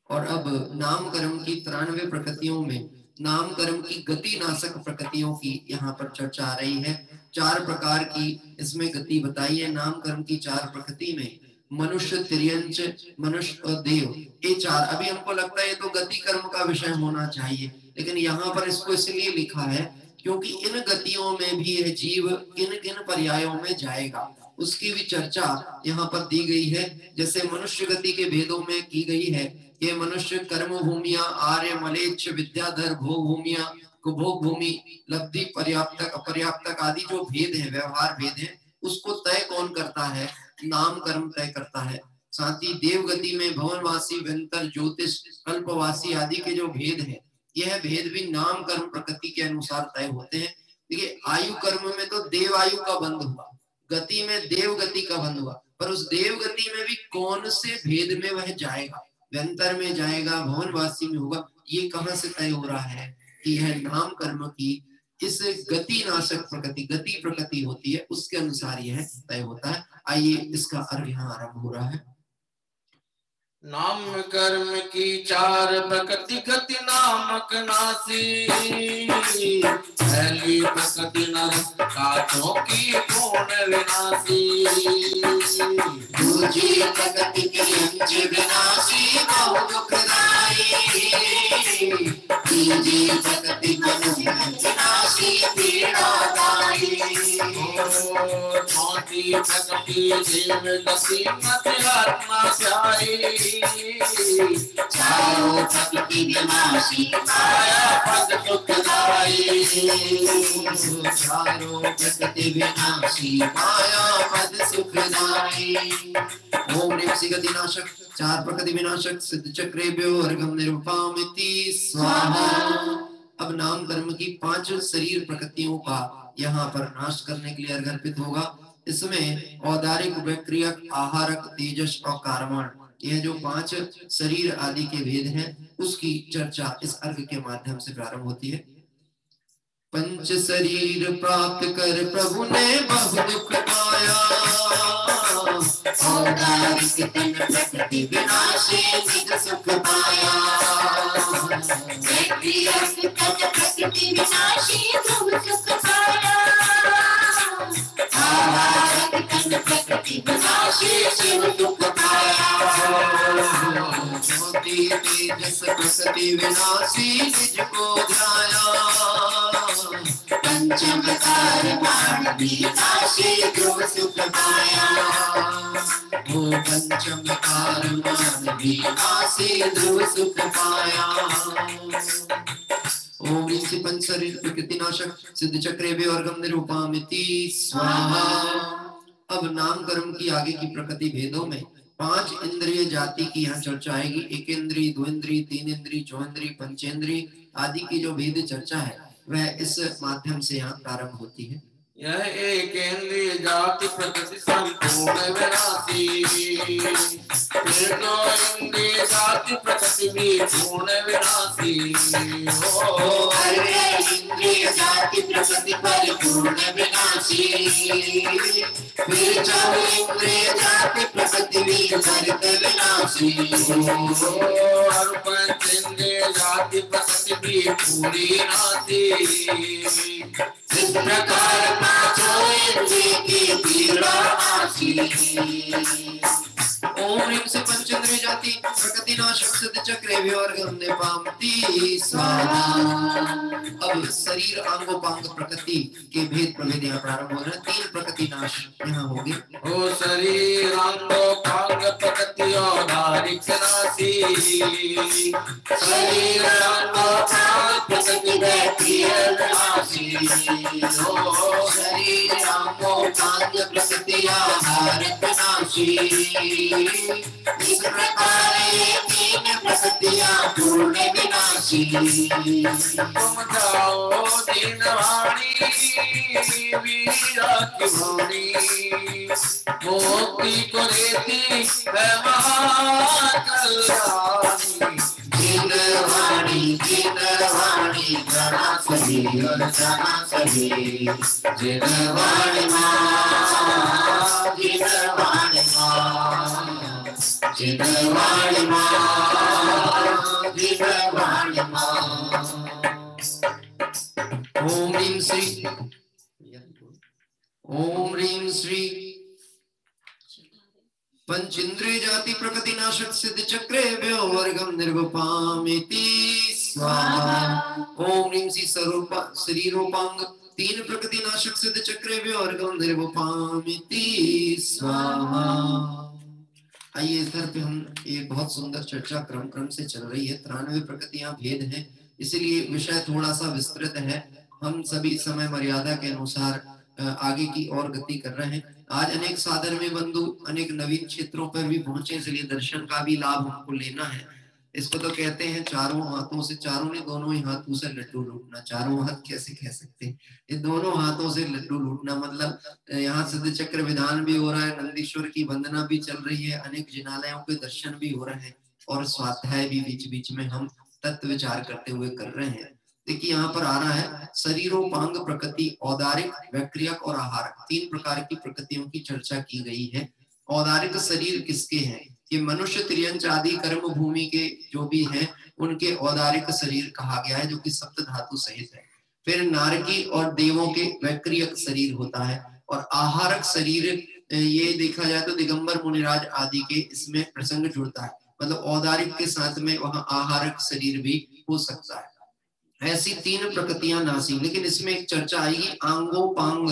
Speaker 3: और अब नाम कर्म की 93 प्रकृतियों में नाम कर्म की गति नाशक प्रकृतियों की यहाँ पर चर्चा आ रही है। 4 प्रकार की इसमें गति बताई है। नाम कर्म की 4 प्रकृति में मनुष्य, तिर्यंच, मनुष्य और देव, ये 4। अभी हमको लगता है ये तो गति कर्म का विषय होना चाहिए, लेकिन यहाँ पर इसको इसलिए लिखा है क्योंकि इन गतियों में भी यह जीव किन किन पर्यायों में जाएगा उसकी भी चर्चा यहाँ पर दी गई है। जैसे मनुष्य गति के भेदों में की गई है ये मनुष्य कर्म भूमिया, आर्य, मलेच्छ, विद्याधर, भोग भूमिया, कुभोग भूमि, लब्धि, पर्याप्तक, अपर्याप्तक आदि जो भेद है, व्यवहार भेद है, उसको तय कौन करता है? नाम कर्म तय करता है। साथ ही देवगति में भवनवासी, व्यंतर, ज्योतिष, कल्पवासी आदि के जो भेद है, यह भेद भी नाम कर्म प्रकृति के अनुसार तय होते हैं। देखिए आयु कर्म में तो देव आयु का बंध हुआ, गति में देव गति का बंध हुआ, पर उस देव गति में भी कौन से भेद में वह जाएगा, व्यंतर में जाएगा, भवनवासी में होगा, ये कहाँ से तय हो रहा है कि यह नाम कर्म की इस गति नाशक प्रकृति, गति प्रकृति होती है, उसके अनुसार यह तय होता है। आइए इसका अर्थ यहाँ आरंभ हो रहा है।
Speaker 4: नाम कर्म की 4 प्रकृति गति नामक नासी, पहली प्रकृति नर काटों की पूर्ण विनाशी,
Speaker 1: दूसरी प्रकृति तिर्यंच विनाशी बहु दुखदाई, तीसरी प्रकृति मनुष्य विनाशी पीड़ादायी,
Speaker 4: चौथी प्रकृति देव गति मत आत्मा ध्याई,
Speaker 1: चारों प्रकृति विनाशी
Speaker 4: आया पद सुखदाई,
Speaker 3: चारों प्रकृति विनाशी माया पद सुखदाई। ओम ह्रीं श्री गति नाशक 4 प्रकृति विनाशक सिद्ध चक्रेभ्यो अर्घं निर्वपामिति स्वाहा। अब नाम कर्म की 5 शरीर प्रकृतियों का यहाँ पर नाश करने के लिए अर्घ अर्पित होगा। इसमें औदारिक, वैक्रियक, आहारक, तेजस और कारमण, यह जो 5 शरीर आदि के भेद हैं उसकी चर्चा इस अर्घ के माध्यम से प्रारंभ होती है। पंच शरीर प्राप्त कर प्रभु ने बहु दुख पाया,
Speaker 1: औदारिक तन प्रकृति विनाशी निज सुख पाया। वैक्रियक तन प्रकृति विनाशी प्रभु सुख पाया। आहारक तन प्रकृति विनाशी शिव दुख पाया।
Speaker 3: ज्योति तेजस प्रकृति विनाशी निज को ध्याया,
Speaker 1: पंचम कारवाण विनाशी ध्रुव सुख पाया।
Speaker 3: वो पंचम कारवाण विनाशी ध्रुव सुख पाया। ओम ह्रीं पंच शरीर प्रकृति नाशक सिद्ध चक्रे भी और गम निरूपामिति स्वाहा। अब नाम कर्म की आगे की प्रकृति भेदों में 5 इंद्रिय जाति की यहाँ चर्चा आएगी। एक इंद्रिय, 2 इंद्रिय, 3 इंद्रिय, 4 इंद्रिय, पंचेंद्रिय आदि की जो भेद चर्चा है वह इस माध्यम से यहाँ प्रारंभ होती है।
Speaker 4: यह एक इंद्रिय जाति प्रकृति संपूर्ण विनाशी, फिर 2 इंद्रिय जाति प्रकृति भी पूर्ण विनाशी।
Speaker 1: इंद्रिय जाति प्रकृति परिपूर्ण विनाशी, फिर 4 इंद्रिय जाति प्रकृति भी भरत विनाशी।
Speaker 4: और 5 इंद्रिय जाति प्रकृति भी पूरी नाशी।
Speaker 1: इस प्रकार 5 इंद्रिय की पीड़ा नाशी।
Speaker 3: ओम ह्रीं से पंचेंद्रिय जाति प्रकृति नाशक सिद्ध चक्रे भी और गम निरूपामिति स्वाहा। अब शरीर अंगोपांग प्रकृति के भेद प्रभेद यहाँ प्रारंभ हो रहे हैं। 3 प्रकृति नाश यहाँ होंगे।
Speaker 4: ओ शरीर अंगोपांग प्रकृति औदारिक नाशी,
Speaker 1: शरीर अंगोपांग प्रकृति वैक्रियक नाशी।
Speaker 3: ओ शरीर अंगोपांग प्रकृति आहारक नाशी।
Speaker 1: इस प्रकार ये 3 प्रकृतियां पूर्ण विनाशी।
Speaker 4: तुम जाओ दीनवाणी वीरा की वाणी, मोक्ति को देती है महाकल्याणी।
Speaker 1: दीनवाणी दीनवाणी जना सही और जना सही। दीनवाणी माँ दीनवाणी माँ दीनवाणी माँ दीनवाणी माँ।
Speaker 3: ओम ह्रीं श्री ओम ह्रीं श्री पंचेंद्रिय जाति प्रकृति नाशक सिद्ध चक्रे वर्गम निर्वपामिति स्वाहा। ओम ह्रीं श्री स्वरूप शरीरोपांग 3 प्रकृति नाशक सिद्ध चक्रे वर्गम निर्वपामिति स्वाहा। आइए इस घर पे हम एक बहुत सुंदर चर्चा क्रम से चल रही है। 93 प्रकृतियां भेद हैं, इसलिए विषय थोड़ा सा विस्तृत है। हम सभी समय मर्यादा के अनुसार आगे की ओर गति कर रहे हैं। आज अनेक साधन में बंधु अनेक नवीन क्षेत्रों पर भी पहुंचे, इसलिए दर्शन का भी लाभ हमको लेना है। इसको तो कहते हैं चारों हाथों से, चारों ने दोनों ही हाथों से लड्डू लूटना। चारों हाथ कैसे कह सकते हैं, ये दोनों हाथों से लड्डू लूटना मतलब यहाँ सिद्ध चक्र विधान भी हो रहा है, नंदीश्वर की वंदना भी चल रही है, अनेक जिनालयों के दर्शन भी हो रहे हैं और स्वाध्याय भी बीच बीच में हम तत्व विचार करते हुए कर रहे हैं। देखिए यहाँ पर आ रहा है शरीरोपांग प्रकृति, औदारिक, वैक्रियक और आहारक 3 प्रकार की प्रकृतियों की चर्चा की गई है। औदारिक शरीर किसके हैं? ये मनुष्य, त्रियंच आदि कर्म भूमि के जो भी हैं उनके औदारिक शरीर कहा गया है, जो कि सप्त धातु सहित है। फिर नारकी और देवों के वैक्रियक शरीर होता है और आहारक शरीर ये देखा जाए तो दिगंबर मुनिराज आदि के इसमें प्रसंग जुड़ता है, मतलब औदारिक के साथ में वहां आहारक शरीर भी हो सकता है। ऐसी 3 प्रकृतियां नासी। लेकिन इसमें एक चर्चा आएगी आंगोपांग।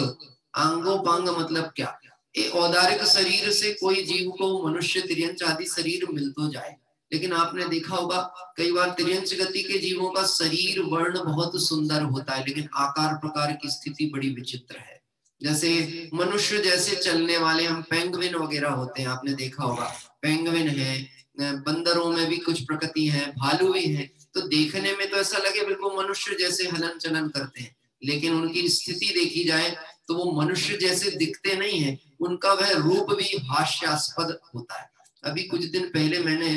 Speaker 3: आंगोपांग मतलब क्या? ये औदारिक शरीर से कोई जीव को मनुष्य, तिर्यंच आदि शरीर मिल तो जाए, लेकिन आपने देखा होगा कई बार तिर्यंच गति के जीवों का शरीर वर्ण बहुत सुंदर होता है, लेकिन आकार प्रकार की स्थिति बड़ी विचित्र है। जैसे मनुष्य जैसे चलने वाले हम पेंगुइन वगैरह होते हैं, आपने देखा होगा पेंगुइन है, बंदरों में भी कुछ प्रकृति है, भालू भी है, तो देखने में तो ऐसा लगे बिल्कुल मनुष्य जैसे हलन चलन करते हैं, लेकिन उनकी स्थिति देखी जाए तो वो मनुष्य जैसे दिखते नहीं है, उनका वह रूप भी हास्यास्पद होता है। अभी कुछ दिन पहले मैंने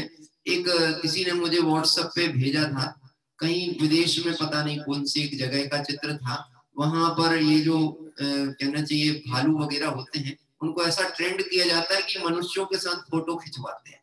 Speaker 3: एक किसी ने मुझे व्हाट्सएप पे भेजा था, कहीं विदेश में पता नहीं कौन सी एक जगह का चित्र था, वहां पर ये जो कहना चाहिए भालू वगैरह होते हैं, उनको ऐसा ट्रेंड किया जाता है कि मनुष्यों के साथ फोटो खिंचवाते हैं,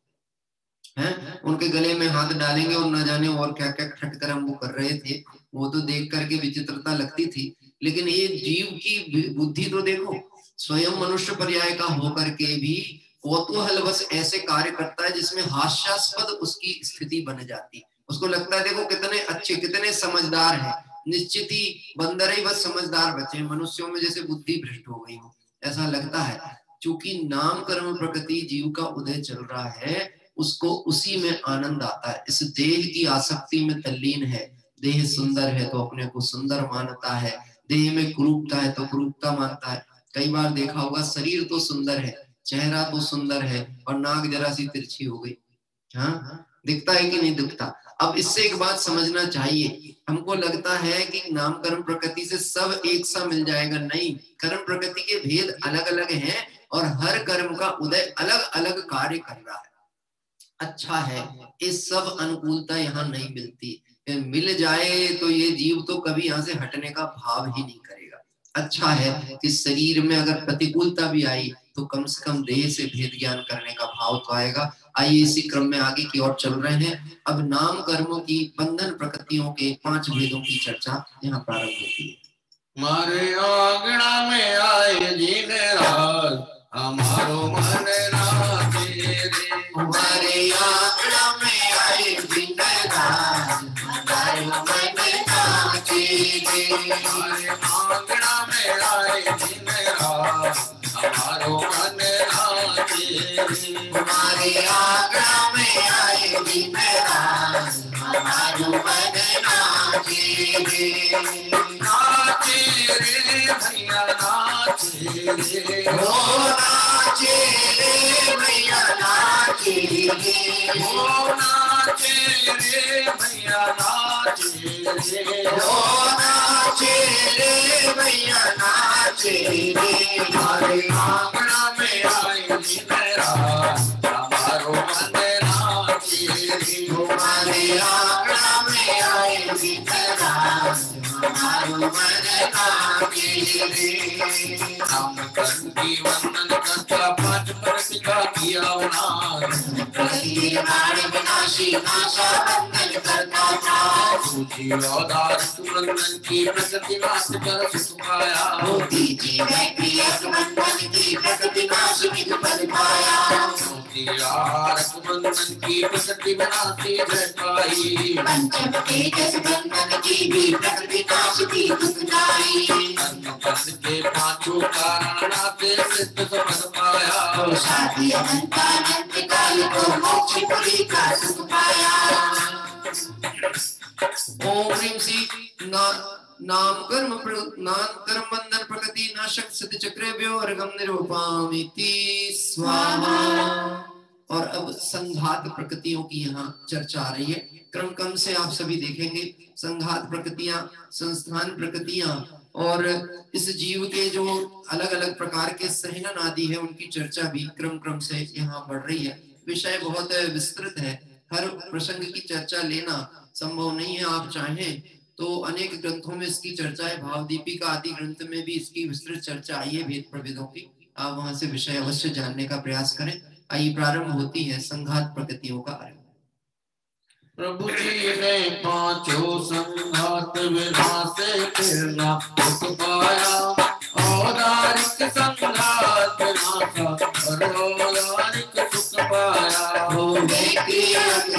Speaker 3: उनके गले में हाथ डालेंगे और ना जाने और क्या क्या खटकर्म वो कर रहे थे। वो तो देख करके विचित्रता लगती थी, लेकिन ये जीव की बुद्धि तो देखो, स्वयं मनुष्य पर्याय का होकर के भी कौतूहल बस ऐसे कार्य करता है जिसमें हास्यास्पद उसकी स्थिति बन जाती। उसको लगता है देखो कितने अच्छे कितने समझदार हैं, निश्चित ही बंदर ही बस समझदार बचे, मनुष्यों में जैसे बुद्धि भ्रष्ट हो गई हो ऐसा लगता है। चूंकि नाम कर्म प्रकृति जीव का उदय चल रहा है, उसको उसी में आनंद आता है, इस देह की आसक्ति में तल्लीन है। देह सुंदर है तो अपने को सुंदर मानता है, देह में कुरूपता है तो कुरूपता मानता है। कई बार देखा होगा शरीर तो सुंदर है, चेहरा तो सुंदर है और नाक जरा सी तिरछी हो गई, हाँ दिखता है कि नहीं दिखता। अब इससे एक बात समझना चाहिए, हमको लगता है कि नाम कर्म प्रकृति से सब एक सा मिल जाएगा, नहीं, कर्म प्रकृति के भेद अलग अलग हैं और हर कर्म का उदय अलग अलग कार्य कर रहा है। अच्छा है, इस सब अनुकूलता यहाँ नहीं मिलती, मिल जाए तो ये जीव तो कभी यहाँ से हटने का भाव ही नहीं करेगा। अच्छा है कि शरीर में अगर प्रतिकूलता भी आई तो कम से कम देह से भेद ज्ञान करने का भाव तो आएगा। आइए इसी क्रम में आगे की ओर चल रहे हैं। अब नाम कर्मों की बंधन प्रकृतियों के 5 भेदों की चर्चा यहाँ प्रारंभ होती है।
Speaker 4: मारे आंगना में आए दिन रात हमारो मन राते रे,
Speaker 1: हमारे आंगना में आए दिन रात हमारो मन नाचे रे,
Speaker 4: हमारे आंगना में आए दिन रात हमारो मन नाचे रे,
Speaker 1: हमारे आंगना में आए दिन रात हमारो मन नाचे रे,
Speaker 4: नाचे रे भैया नाचे रे,
Speaker 1: ओ नाचे रे भैया नाचे रे,
Speaker 4: ओ नाचे रे भैया नाचे रे,
Speaker 1: ओ नाचे रे भैया नाचे रे,
Speaker 4: हमारे आंगना में आए दिन रात हमारो मन नाचे रे,
Speaker 1: हमारे आंगना में आए दिन रात हमारो मन नाचे रे,
Speaker 4: नाम कर्म की वंदन करता 5 प्रकृति का किया नाम,
Speaker 1: प्रकृति मारे विनाशी नाशा बंधन करता था,
Speaker 4: सूची औदार सुनंदन की प्रकृति नाश कर सुख पाया,
Speaker 1: मोती जी में क्रिया बंधन की प्रकृति नाश निज पद पाया,
Speaker 4: सूची आहार बंधन की प्रकृति बनाती जय पाई,
Speaker 1: पंचम तेजस बंधन की भी प्रकृति नाश की दुखदाई,
Speaker 4: कर्म पद के 5 कारण नाते सिद्ध पद पाया,
Speaker 1: शादी अनंतानंद काल को मोक्ष पुरी का सुख पाया।
Speaker 3: ओम ह्रीं श्री नाम कर्म बंधन प्रकृति नाशक सिद्ध चक्रेभ्यो अर्घम निरूपामिति स्वाहा। और अब संघात प्रकृतियों की यहाँ चर्चा आ रही है। क्रम से आप सभी देखेंगे संघात प्रकृतियां, संस्थान प्रकृतियां और इस जीव के जो अलग अलग प्रकार के सहनन आदि है उनकी चर्चा भी क्रम से यहाँ बढ़ रही है। विषय बहुत विस्तृत है, हर प्रसंग की चर्चा लेना संभव नहीं है। आप चाहें तो अनेक ग्रंथों में इसकी चर्चा है, भावदीपिका आदि ग्रंथ में भी इसकी विस्तृत चर्चा आई है भेद प्रभेदों की। आप वहां से विषय अवश्य जानने का प्रयास करें। आइए प्रारंभ होती है संघात प्रकृतियों का आरंभ।
Speaker 4: प्रभु जी ने 5 संघात विनाशे फिरना सुख पाया, औदारिक संघात विनाशा और औदारिक सुख पाया,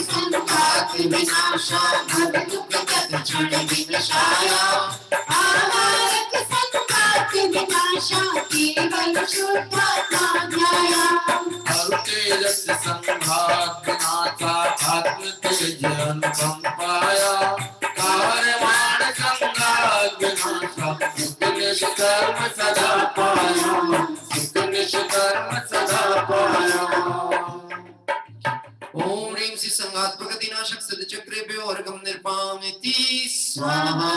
Speaker 1: संघात विनाशा भव दुख तत्क्षण विनाशाया, आहारक संघात विनाशा केवल शुद्धात्मा ध्याया,
Speaker 4: और तेजस संघात विनाशा आत्म तेज अनुपम पाया, कार्यमाण संघात विनाशा सुख निष्कर्म सदा पाया, सुख निष्कर्म सदा पाया।
Speaker 3: ओम ह्रीं श्री संघात प्रकृति नाशक सिद्ध चक्रेभ्यो अर्घम निरूपामिति स्वाहा।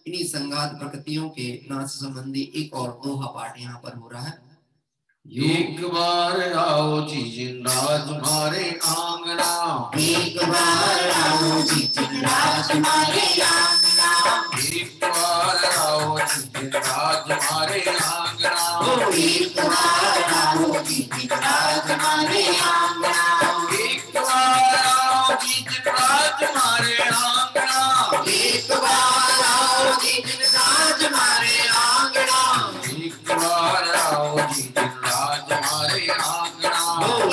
Speaker 3: इन्हीं संघात संघात प्रकृतियों के नाश संबंधी एक और दोहा पाठ यहाँ पर हो रहा है।
Speaker 4: एक बार आओ जी जिनराज हमारे आंगना,
Speaker 1: एक बार आओ जी जिनराज हमारे आंगना,
Speaker 4: एक बार आओ जी जिनराज हमारे आंगना,
Speaker 1: एक बार आओ जी जिनराज हमारे आंगना,
Speaker 4: एक बार आओ जी जिनराज हमारे आंगना,
Speaker 1: एक बार आओ जी जिनराज हमारे आंगना,
Speaker 4: एक बार आओ जी जिनराज हमारे आंगना,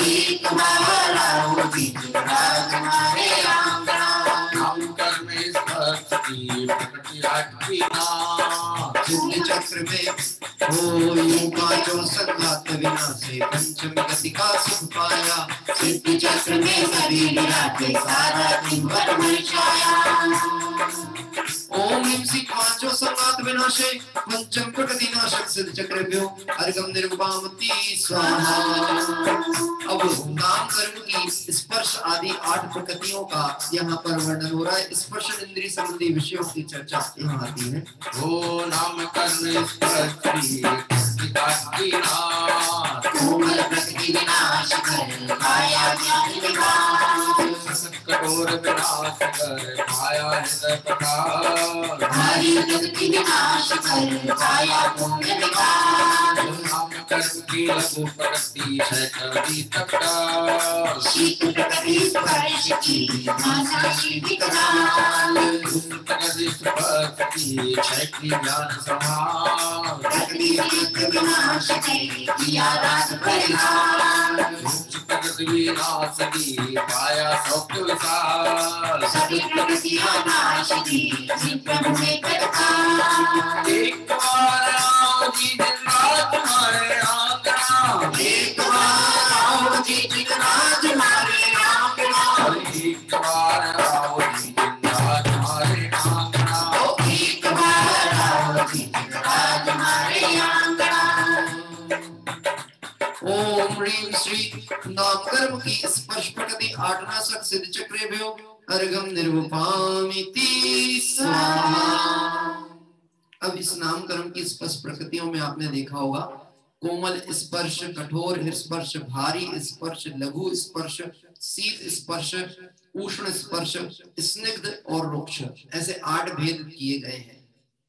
Speaker 1: एक बार आओ जी जिनराज हमारे आंगना।
Speaker 4: हम कर में स्पर्श की प्रकृति आज्ञा,
Speaker 3: सिद्ध चक्र में हो यूं पांचों संघात विनाशे पंचमी गति का सुख पाया।
Speaker 1: सिद्ध चक्र में सभी विराटे सारा दिन भर में छाया।
Speaker 3: ओम ह्रीं श्री पांचों संघात विनाशे पंचम प्रकृति नाशक सिद्ध चक्रभ्यो अर्घम निर्वापति स्वाहा। अब नाम कर्म की स्पर्श आदि 8 प्रकृतियों का यहाँ पर वर्णन हो रहा है। स्पर्श इंद्रिय संबंधी विषयों की चर्चा यहाँ आती है।
Speaker 4: ओ नाम कर स्पर्श की प्रकृति आज्ञा,
Speaker 1: कोमल प्रकृति विनाश कर काया ज्ञान विकास।
Speaker 4: कठोर विनाश कर पाया हृदय प्रकाश,
Speaker 1: भारी प्रकृति विनाश कर काया पुण्य विकास।
Speaker 4: नाम कर्म की लघु प्रकृति शैखरी तकरार,
Speaker 1: शीत प्रकृति स्पर्श की भाषा शीत कराल।
Speaker 4: प्रकृति स्पर्श की शैखरी ज्ञान समार,
Speaker 1: प्रकृति शीत विनाश के किया रास परिहार।
Speaker 4: प्रकृति विनाश की पाया सौख्य विशाल,
Speaker 1: सभी प्रकृतियां नाश की जिन प्रभु ने प्रकाश।
Speaker 4: एक बार आओ जी जिनराज हमारे आंगना,
Speaker 1: एक बार आओ जी जिनराज हमारे आंगना,
Speaker 4: एक बार आओ जी जिनराज हमारे आंगना,
Speaker 1: एक बार आओ जी जिनराज हमारे आंगना।
Speaker 3: ओम ह्रीं श्री नाम कर्म की स्पर्श प्रकृति 8 नाशक सिद्ध चक्रभ्यो अर्घम निर्वपामिति स्वाहा। अब इस नाम कर्म की स्पर्श प्रकृतियों में आपने देखा होगा कोमल स्पर्श, कठोर स्पर्श, भारी स्पर्श, लघु स्पर्श, शीत स्पर्श, उष्ण स्पर्श, स्निग्ध और रुक्ष, ऐसे 8 भेद किए गए हैं।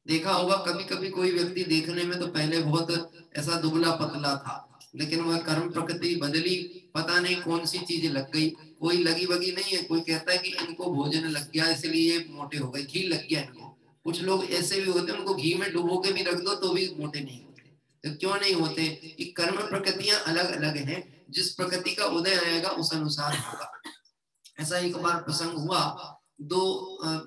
Speaker 3: देखा होगा कभी कभी कोई व्यक्ति देखने में तो पहले बहुत ऐसा दुबला पतला था, लेकिन वह कर्म प्रकृति बदली, पता नहीं कौन सी चीज लग गई। कोई लगी वगी नहीं है, कोई कहता है कि इनको भोजन लग गया इसलिए ये मोटे हो गए, घी लग गया इनको। कुछ लोग ऐसे भी होते हैं उनको घी में डुबो के भी रख दो तो भी मोटे नहीं होते। तो क्यों नहीं होते? कि कर्म प्रकृतियां अलग अलग हैं, जिस प्रकृति का उदय आएगा उस अनुसार होगा। ऐसा एक बार प्रसंग हुआ,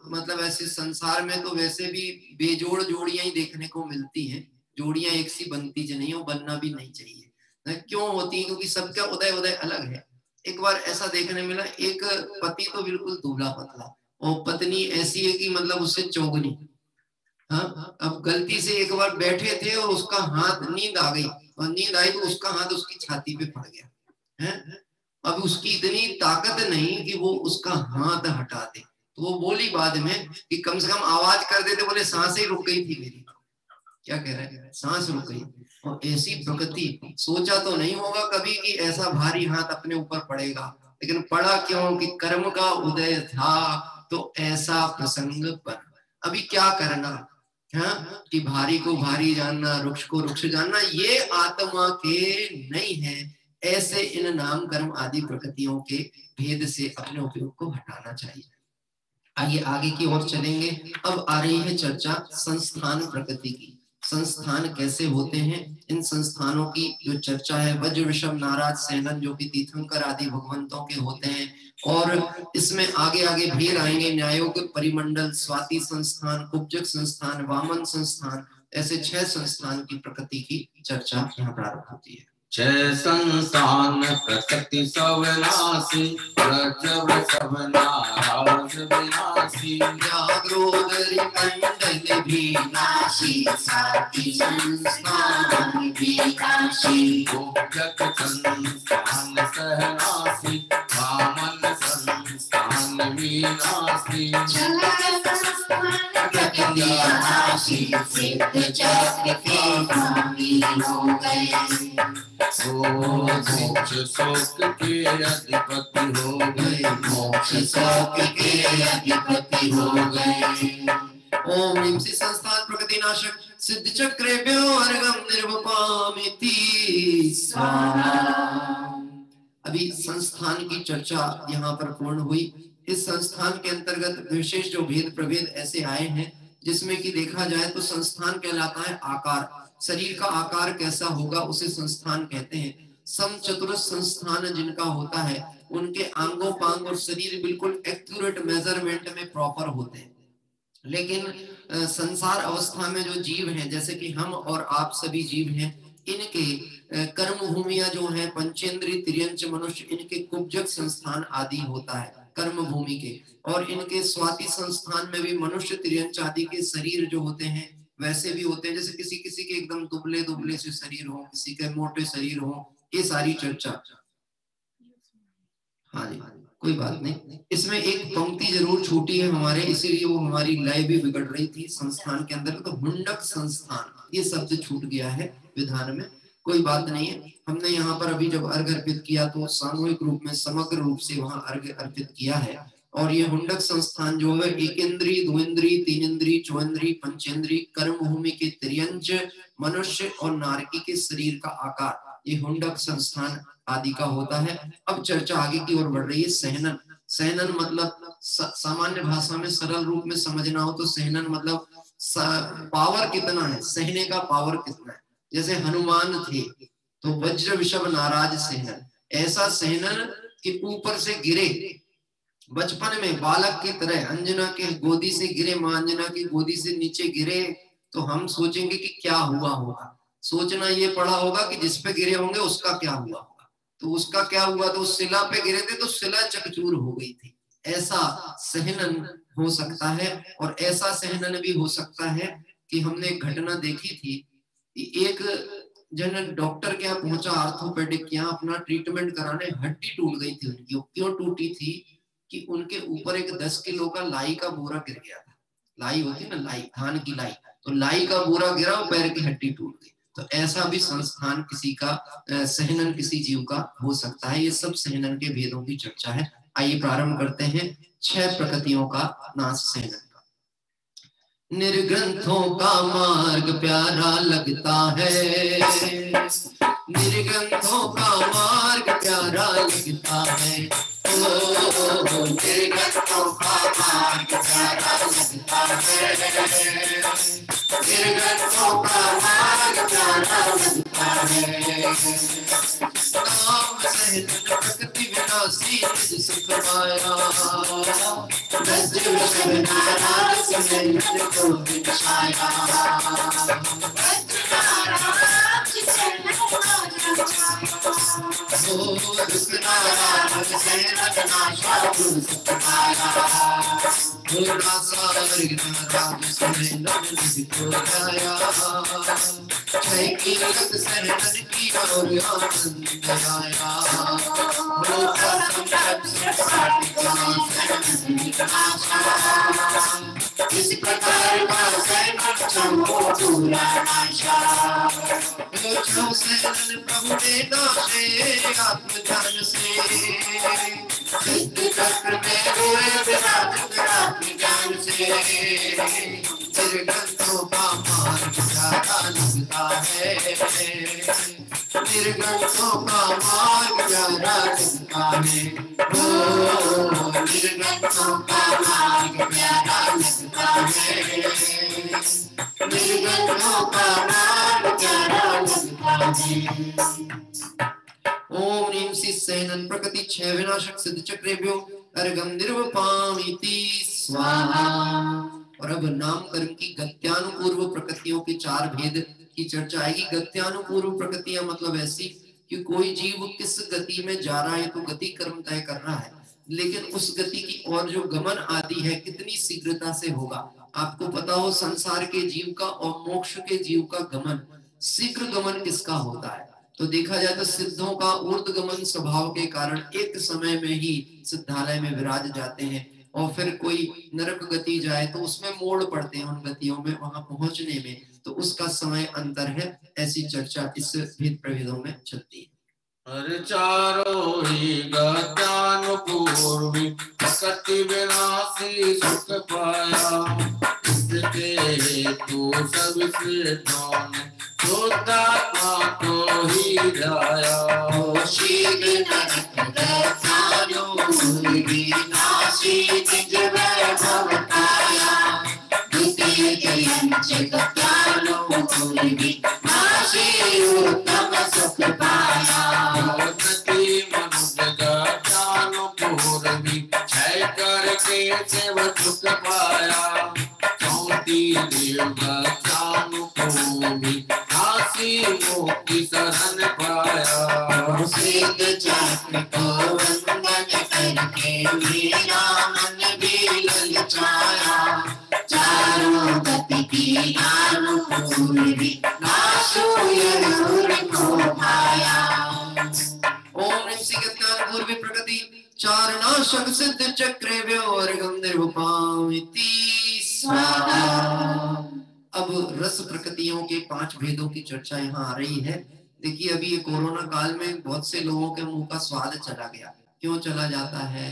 Speaker 3: मतलब ऐसे संसार में तो वैसे भी बेजोड़ जोड़ियां ही देखने को मिलती हैं, जोड़ियां एक सी बनती नहीं हो, बनना भी नहीं चाहिए। क्यों होती है? क्योंकि सबका उदय अलग है। एक बार ऐसा देखने मिला, एक पति तो बिल्कुल दुबला पतला और पत्नी ऐसी है कि मतलब उससे चौगनी। हाँ, अब गलती से एक बार बैठे थे और उसका हाथ, नींद आ गई और नींद आई तो उसका हाथ उसकी छाती पे पड़ गया है। अब उसकी इतनी ताकत नहीं कि वो उसका हाथ हटा दे, तो वो बोली बाद में कि कम से कम आवाज कर देते, बोले सांस ही रुक गई थी मेरी। क्या कह रहे हैं? सांस रुक गई। और ऐसी प्रकृति, सोचा तो नहीं होगा कभी कि ऐसा भारी हाथ अपने ऊपर पड़ेगा, लेकिन पड़ा क्यों? कि कर्म का उदय था तो ऐसा प्रसंग बना। अभी क्या करना है? कि भारी को भारी जानना, रुक्ष को रुक्ष जानना, ये आत्मा के नहीं है। ऐसे इन नाम कर्म आदि प्रकृतियों के भेद से अपने उपयोग को हटाना चाहिए। आइए आगे की ओर चलेंगे। अब आ रही है चर्चा संस्थान प्रकृति की। संस्थान कैसे होते हैं, इन संस्थानों की जो चर्चा है, वज्र ऋषभ नाराज सेनन जो कि तीर्थंकर आदि भगवंतों के होते हैं, और इसमें आगे आगे भेद आएंगे। न्यायोग, परिमंडल, स्वाति संस्थान, उपजक संस्थान, वामन संस्थान, ऐसे 6 संस्थान की प्रकृति की चर्चा यहाँ प्रारंभ होती है।
Speaker 4: 6 संस्थान प्रकृति सविनाशी, व्रज वृषभ नाराज विनाशी,
Speaker 3: व्याघ्रोदरी मंडल
Speaker 1: विनाशी, साति संस्थान विनाशी,
Speaker 4: उपजक संस्थान सहनाशी, वामन संस्थान विनाशी,
Speaker 1: चलक संस्थान दिया आशीष सिद्ध चक्र के स्वामी हो गए।
Speaker 4: मोक्ष शोक के अधिपति हो गए,
Speaker 1: मोक्ष शोक के अधिपति हो गए।
Speaker 3: ओम ह्रीं श्री संस्थान प्रकृति नाशक सिद्ध चक्रेभ्यो अर्घं निर्वपामिति स्वाहा। अभी संस्थान की चर्चा यहाँ पर पूर्ण हुई। इस संस्थान के अंतर्गत विशेष जो भेद प्रभेद ऐसे आए हैं जिसमें कि देखा जाए तो संस्थान कहलाता है आकार, शरीर का आकार कैसा होगा उसे संस्थान कहते हैं। समचतुर संस्थान जिनका होता है उनके आंगों पांग और शरीर बिल्कुल एक्यूरेट मेजरमेंट में प्रॉपर होते हैं। लेकिन संसार अवस्था में जो जीव हैं जैसे कि हम और आप सभी जीव हैं, इनके कर्म भूमियां जो हैं पंचेंद्रिय तिर्यंच मनुष्य, इनके कुब्जक संस्थान आदि होता है कर्म भूमि के, और इनके स्वाति संस्थान में भी मनुष्य तिर्यंच आदि के शरीर जो होते हैं वैसे भी होते हैं। जैसे किसी किसी के एकदम दुबले दुबले से शरीर हो, किसी के मोटे शरीर हो, ये सारी चर्चा। हाँ जी कोई बात नहीं, इसमें एक पंक्ति जरूर छूटी है हमारे, इसीलिए वो हमारी लय भी बिगड़ रही थी संस्थान के अंदर। तो हुंडक संस्थान ये शब्द छूट गया है विधान में, कोई बात नहीं है। हमने यहाँ पर अभी जब अर्घ अर्पित किया तो सामूहिक रूप में समग्र रूप से वहाँ अर्घ अर्पित किया है। और ये हुंडक संस्थान जो है एक इंद्री, दो इंद्री, तीन इंद्री, चौंद्री, पंचेंद्री, कर्म भूमि के तिर्यंच मनुष्य और नारकी के शरीर का आकार, ये हुंडक संस्थान आदि का होता है। अब चर्चा आगे की ओर बढ़ रही है। सहनन, सहनन मतलब सामान्य भाषा में सरल रूप में समझना हो तो सहनन मतलब पावर कितना है, सहने का पावर कितना है। जैसे हनुमान थे तो वज्र विषभ नाराज सहनन, ऐसा सहनन कि ऊपर से गिरे, बचपन में बालक की तरह अंजना के गोदी से गिरे, मां अंजना की गोदी से नीचे गिरे तो हम सोचेंगे कि क्या हुआ होगा। सोचना ये पड़ा होगा कि जिस पे गिरे होंगे उसका क्या हुआ होगा, तो उसका क्या हुआ, तो उस शिला पे गिरे थे तो शिला चकचूर हो गई थी। ऐसा सहनन हो सकता है। और ऐसा सहनन भी हो सकता है कि हमने एक घटना देखी थी, एक जन डॉक्टर के यहाँ पहुंचा, आर्थोपेडिक के यहाँ अपना ट्रीटमेंट कराने, हड्डी टूट गई थी उनकी। क्यों टूटी थी कि उनके ऊपर एक 10 किलो का लाई का बोरा गिर गया था। लाई होती है ना, लाई, धान की लाई, तो लाई का बोरा गिरा और पैर की हड्डी टूट गई। तो ऐसा भी संस्थान किसी का, सहनन किसी जीव का हो सकता है। ये सब सहनन के भेदों की चर्चा है। आइए प्रारंभ करते हैं 6 प्रकृतियों का नाश सहनन का। निर्ग्रंथों का मार्ग प्यारा लगता है, निर्ग्रंथों का मार्ग प्यारा लगता है,
Speaker 1: निर्ग्रंथों का मार्ग प्यारा लगता है, निर्ग्रंथों का मार्ग प्यारा लगता है।
Speaker 3: नाम सहनन प्रकृति विनाशी निज सुख माया,
Speaker 1: वज्र विषभ नाराज सहनन को बिछाया, वज्र नाराज सहनन को बिछाया,
Speaker 3: दुख नाराज
Speaker 1: सहनन नाशा गुरु सुखाया,
Speaker 3: नाराज सहनन निज को जाया,
Speaker 1: जय की लत सहनन की और आनंद आया, लोक संकट से साथिका सहनन विनाशा, इस प्रकार का सहनन चमो पूरा नाशा,
Speaker 3: जो सहनन प्रभु ने नाशे आत्मज्ञान से,
Speaker 1: सिद्ध चक्र में हुए विराजत आत्मज्ञान से,
Speaker 3: निर्ग्रंथों का मार्ग प्यारा लगता है, निर्ग्रंथों का मार्ग प्यारा लगता है,
Speaker 1: निर्ग्रंथों का मार्ग प्यारा लगता है, निर्ग्रंथों का मार्ग प्यारा लगता है।
Speaker 3: ओम ह्रीं श्री सहनन प्रकृति 6 विनाशक सिद्ध चक्रेभ्यो अर्घं निर्वपामिति स्वाहा। और अब नाम कर्म की गत्यानुपूर्व प्रकृतियों के 4 भेद की चर्चा आएगी। गत्यानुपूर्व प्रकृतियां मतलब ऐसी कि कोई जीव किस गति में जा रहा है, तो गति कर्म तय कर रहा है, लेकिन उस गति की और जो गमन आदि है कितनी शीघ्रता से होगा। आपको पता हो संसार के जीव का और मोक्ष के जीव का गमन, शीघ्र गमन किसका होता है, तो देखा जाए तो सिद्धों का ऊर्ध्वगमन स्वभाव के कारण एक समय में ही सिद्धालय में विराज जाते हैं। और फिर कोई नरक गति जाए तो उसमें मोड़ पड़ते हैं उन गतियों में वहां पहुंचने में, तो उसका समय अंतर है। ऐसी चर्चा इस भेद प्रभेदों में चलती है।
Speaker 4: हर चारों ही गत्यानुपूर्वी प्रकृति विनाशी सुख पाया, इसके हेतु सब सिद्धों ने शुद्धात्मा को ही जाया।
Speaker 1: शीघ्र नरक गत्यानुपूर्वी विनाशी निज वैभव पाया, द्वितीय जयंच गत्यानुपूर्वी विनाशी उत्तम सुख पाया।
Speaker 4: मनुष्य गत्यानुपूर्वी क्षय करके शिव सुख पाया, चौथी देव गत्यानुपूर्वी नासी मुक्ति शरण पाया।
Speaker 1: सिद्ध चक्र को वंदन करके मेरा मन भी ललचाया, चारों गति की अनुपूर्वी नाशो यरूर को पाया।
Speaker 3: ओम ऋषि गत्यानुपूर्वी प्रकृति चार नाशक सिद्ध चक्रे व्योर गंधर्वपामिति स्वाहा। अब रस प्रकृतियों के 5 भेदों की चर्चा यहाँ आ रही है। देखिए अभी ये कोरोना काल में बहुत से लोगों के मुंह का स्वाद चला गया। क्यों चला जाता है?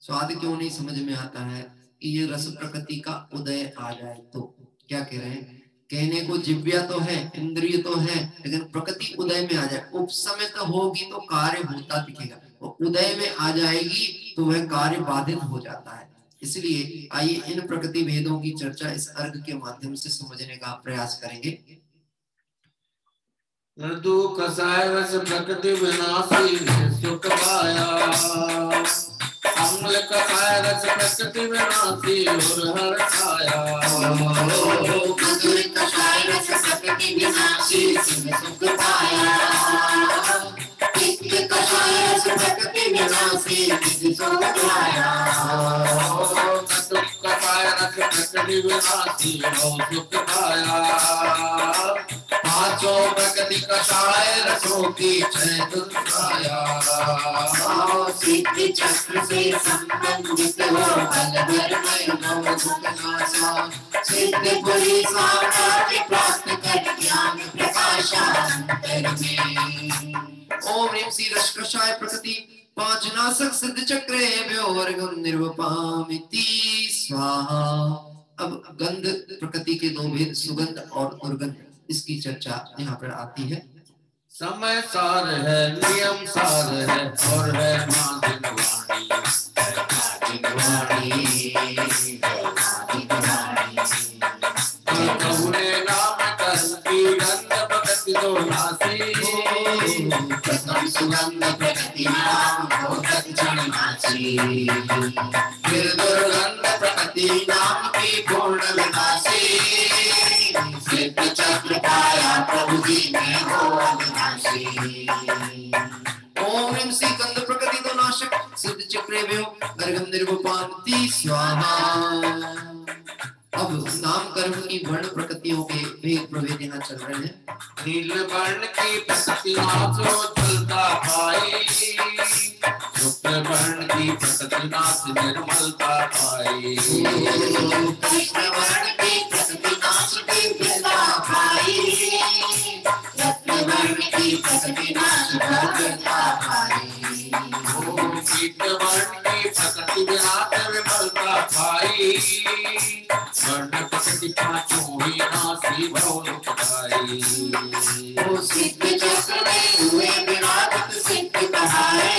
Speaker 3: स्वाद क्यों नहीं समझ में आता है कि ये रस प्रकृति का उदय आ जाए तो क्या कह रहे हैं? कहने को जिव्या तो है, इंद्रिय तो है, लेकिन प्रकृति उदय में आ जाए, उपसमित होगी तो कार्य होता दिखेगा, और उदय में आ जाएगी तो वह कार्य बाधित हो जाता है। इसलिए आइए इन प्रकृति भेदों की चर्चा इस अर्घ के माध्यम से समझने का प्रयास करेंगे।
Speaker 4: दुख सायरस प्रकृति विनाशी सुख पाया, अम्ल कसायरस प्रकृति विनाशी और हर छाया।
Speaker 1: मधुर कषायरस प्रकृति विनाशी सुख पाया, तिक्त कषायरस प्रकृति विनाशी सुख पाया।
Speaker 4: दुख कसायरस प्रकृति विनाशी और सुख पाया, पांचों प्रकृति कषाय रसों की छह दुर्गाया।
Speaker 1: सिद्धि चक्र से संबंधित हो बल भरमय भव दुख नाशा, सिद्ध पुरी साम्राज्य प्राप्त कर ज्ञान प्रकाशांतर में।
Speaker 3: ओम ह्रीं श्री रसकषाय प्रकृति 5 नासक सिद्ध चक्रे व्योवर्गम निर्वपामिति स्वाहा। अब गंध प्रकृति के 2 भेद, सुगंध और दुर्गंध, इसकी चर्चा यहाँ पर आती है।
Speaker 4: समय सार है, नियम सार है, और है मां जिनवाणी। नाम करती गंध प्रकृति तो नासी,
Speaker 1: प्रथम सुगंध प्रकृति नाम हो तत्क्षण नासी,
Speaker 4: फिर दुर्गंध प्रकृति नाम की पूर्ण विनाशी।
Speaker 1: सिद्ध चक्र पाया प्रभु जी में हो अविनाशी।
Speaker 3: ओम ह्रीं श्री गंध प्रकृति तो नाशक सिद्ध चक्रे व्योवर्गम निर्वपामिति स्वाहा। अब नाम कर्म की वर्ण प्रकृतियों के भेद प्रभेद यहाँ चल रहे हैं।
Speaker 4: नील वर्ण की प्रकृति नाचो चलता पाई, शुक्ल वर्ण की प्रकृति नाच निर्मलता पाई।
Speaker 1: कृष्ण वर्ण की प्रकृति नाच दिव्यता पाई, रत्न वर्ण की प्रकृति नाच भव्यता पाई।
Speaker 4: पीत वर्ण की प्रकृति नाच विमलता पाई, वर्ण प्रकृति पांचों ही नासी भवनुक पाई।
Speaker 1: सिद्ध चक्र में हुए विराट सिद्ध कहाए,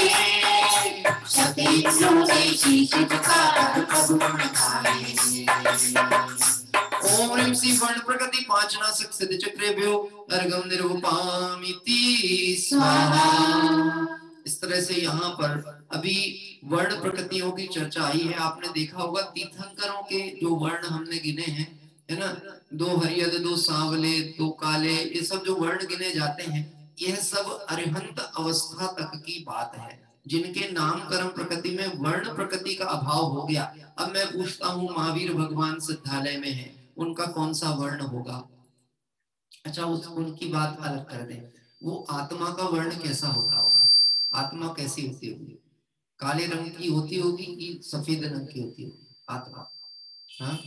Speaker 1: सतीन्द्रों ने शीश झुकाकर प्रभु गुण गाए।
Speaker 3: ओम ह्रीं श्री वर्ण प्रकृति 5 नासक सिद्ध चक्रे व्योवर्गम निर्वपामिति स्वाहा। इस तरह से यहाँ पर अभी वर्ण प्रकृतियों की चर्चा आई है। आपने देखा होगा तीर्थंकरों के जो वर्ण हमने गिने हैं, है ना, 2 हरियद, 2 सांवले, 2 काले, ये सब जो वर्ण गिने जाते हैं, यह सब अरिहंत अवस्था तक की बात है, जिनके नाम कर्म प्रकृति में वर्ण प्रकृति का अभाव हो गया। अब मैं पूछता हूँ, महावीर भगवान सिद्धालय में है, उनका कौन सा वर्ण होगा? अच्छा, उनकी बात अलग कर दें, वो आत्मा का वर्ण कैसा होता होगा? आत्मा कैसी होती होगी? काले रंग की होती होगी कि सफेद रंग की होती होगी आत्मा? हाँ,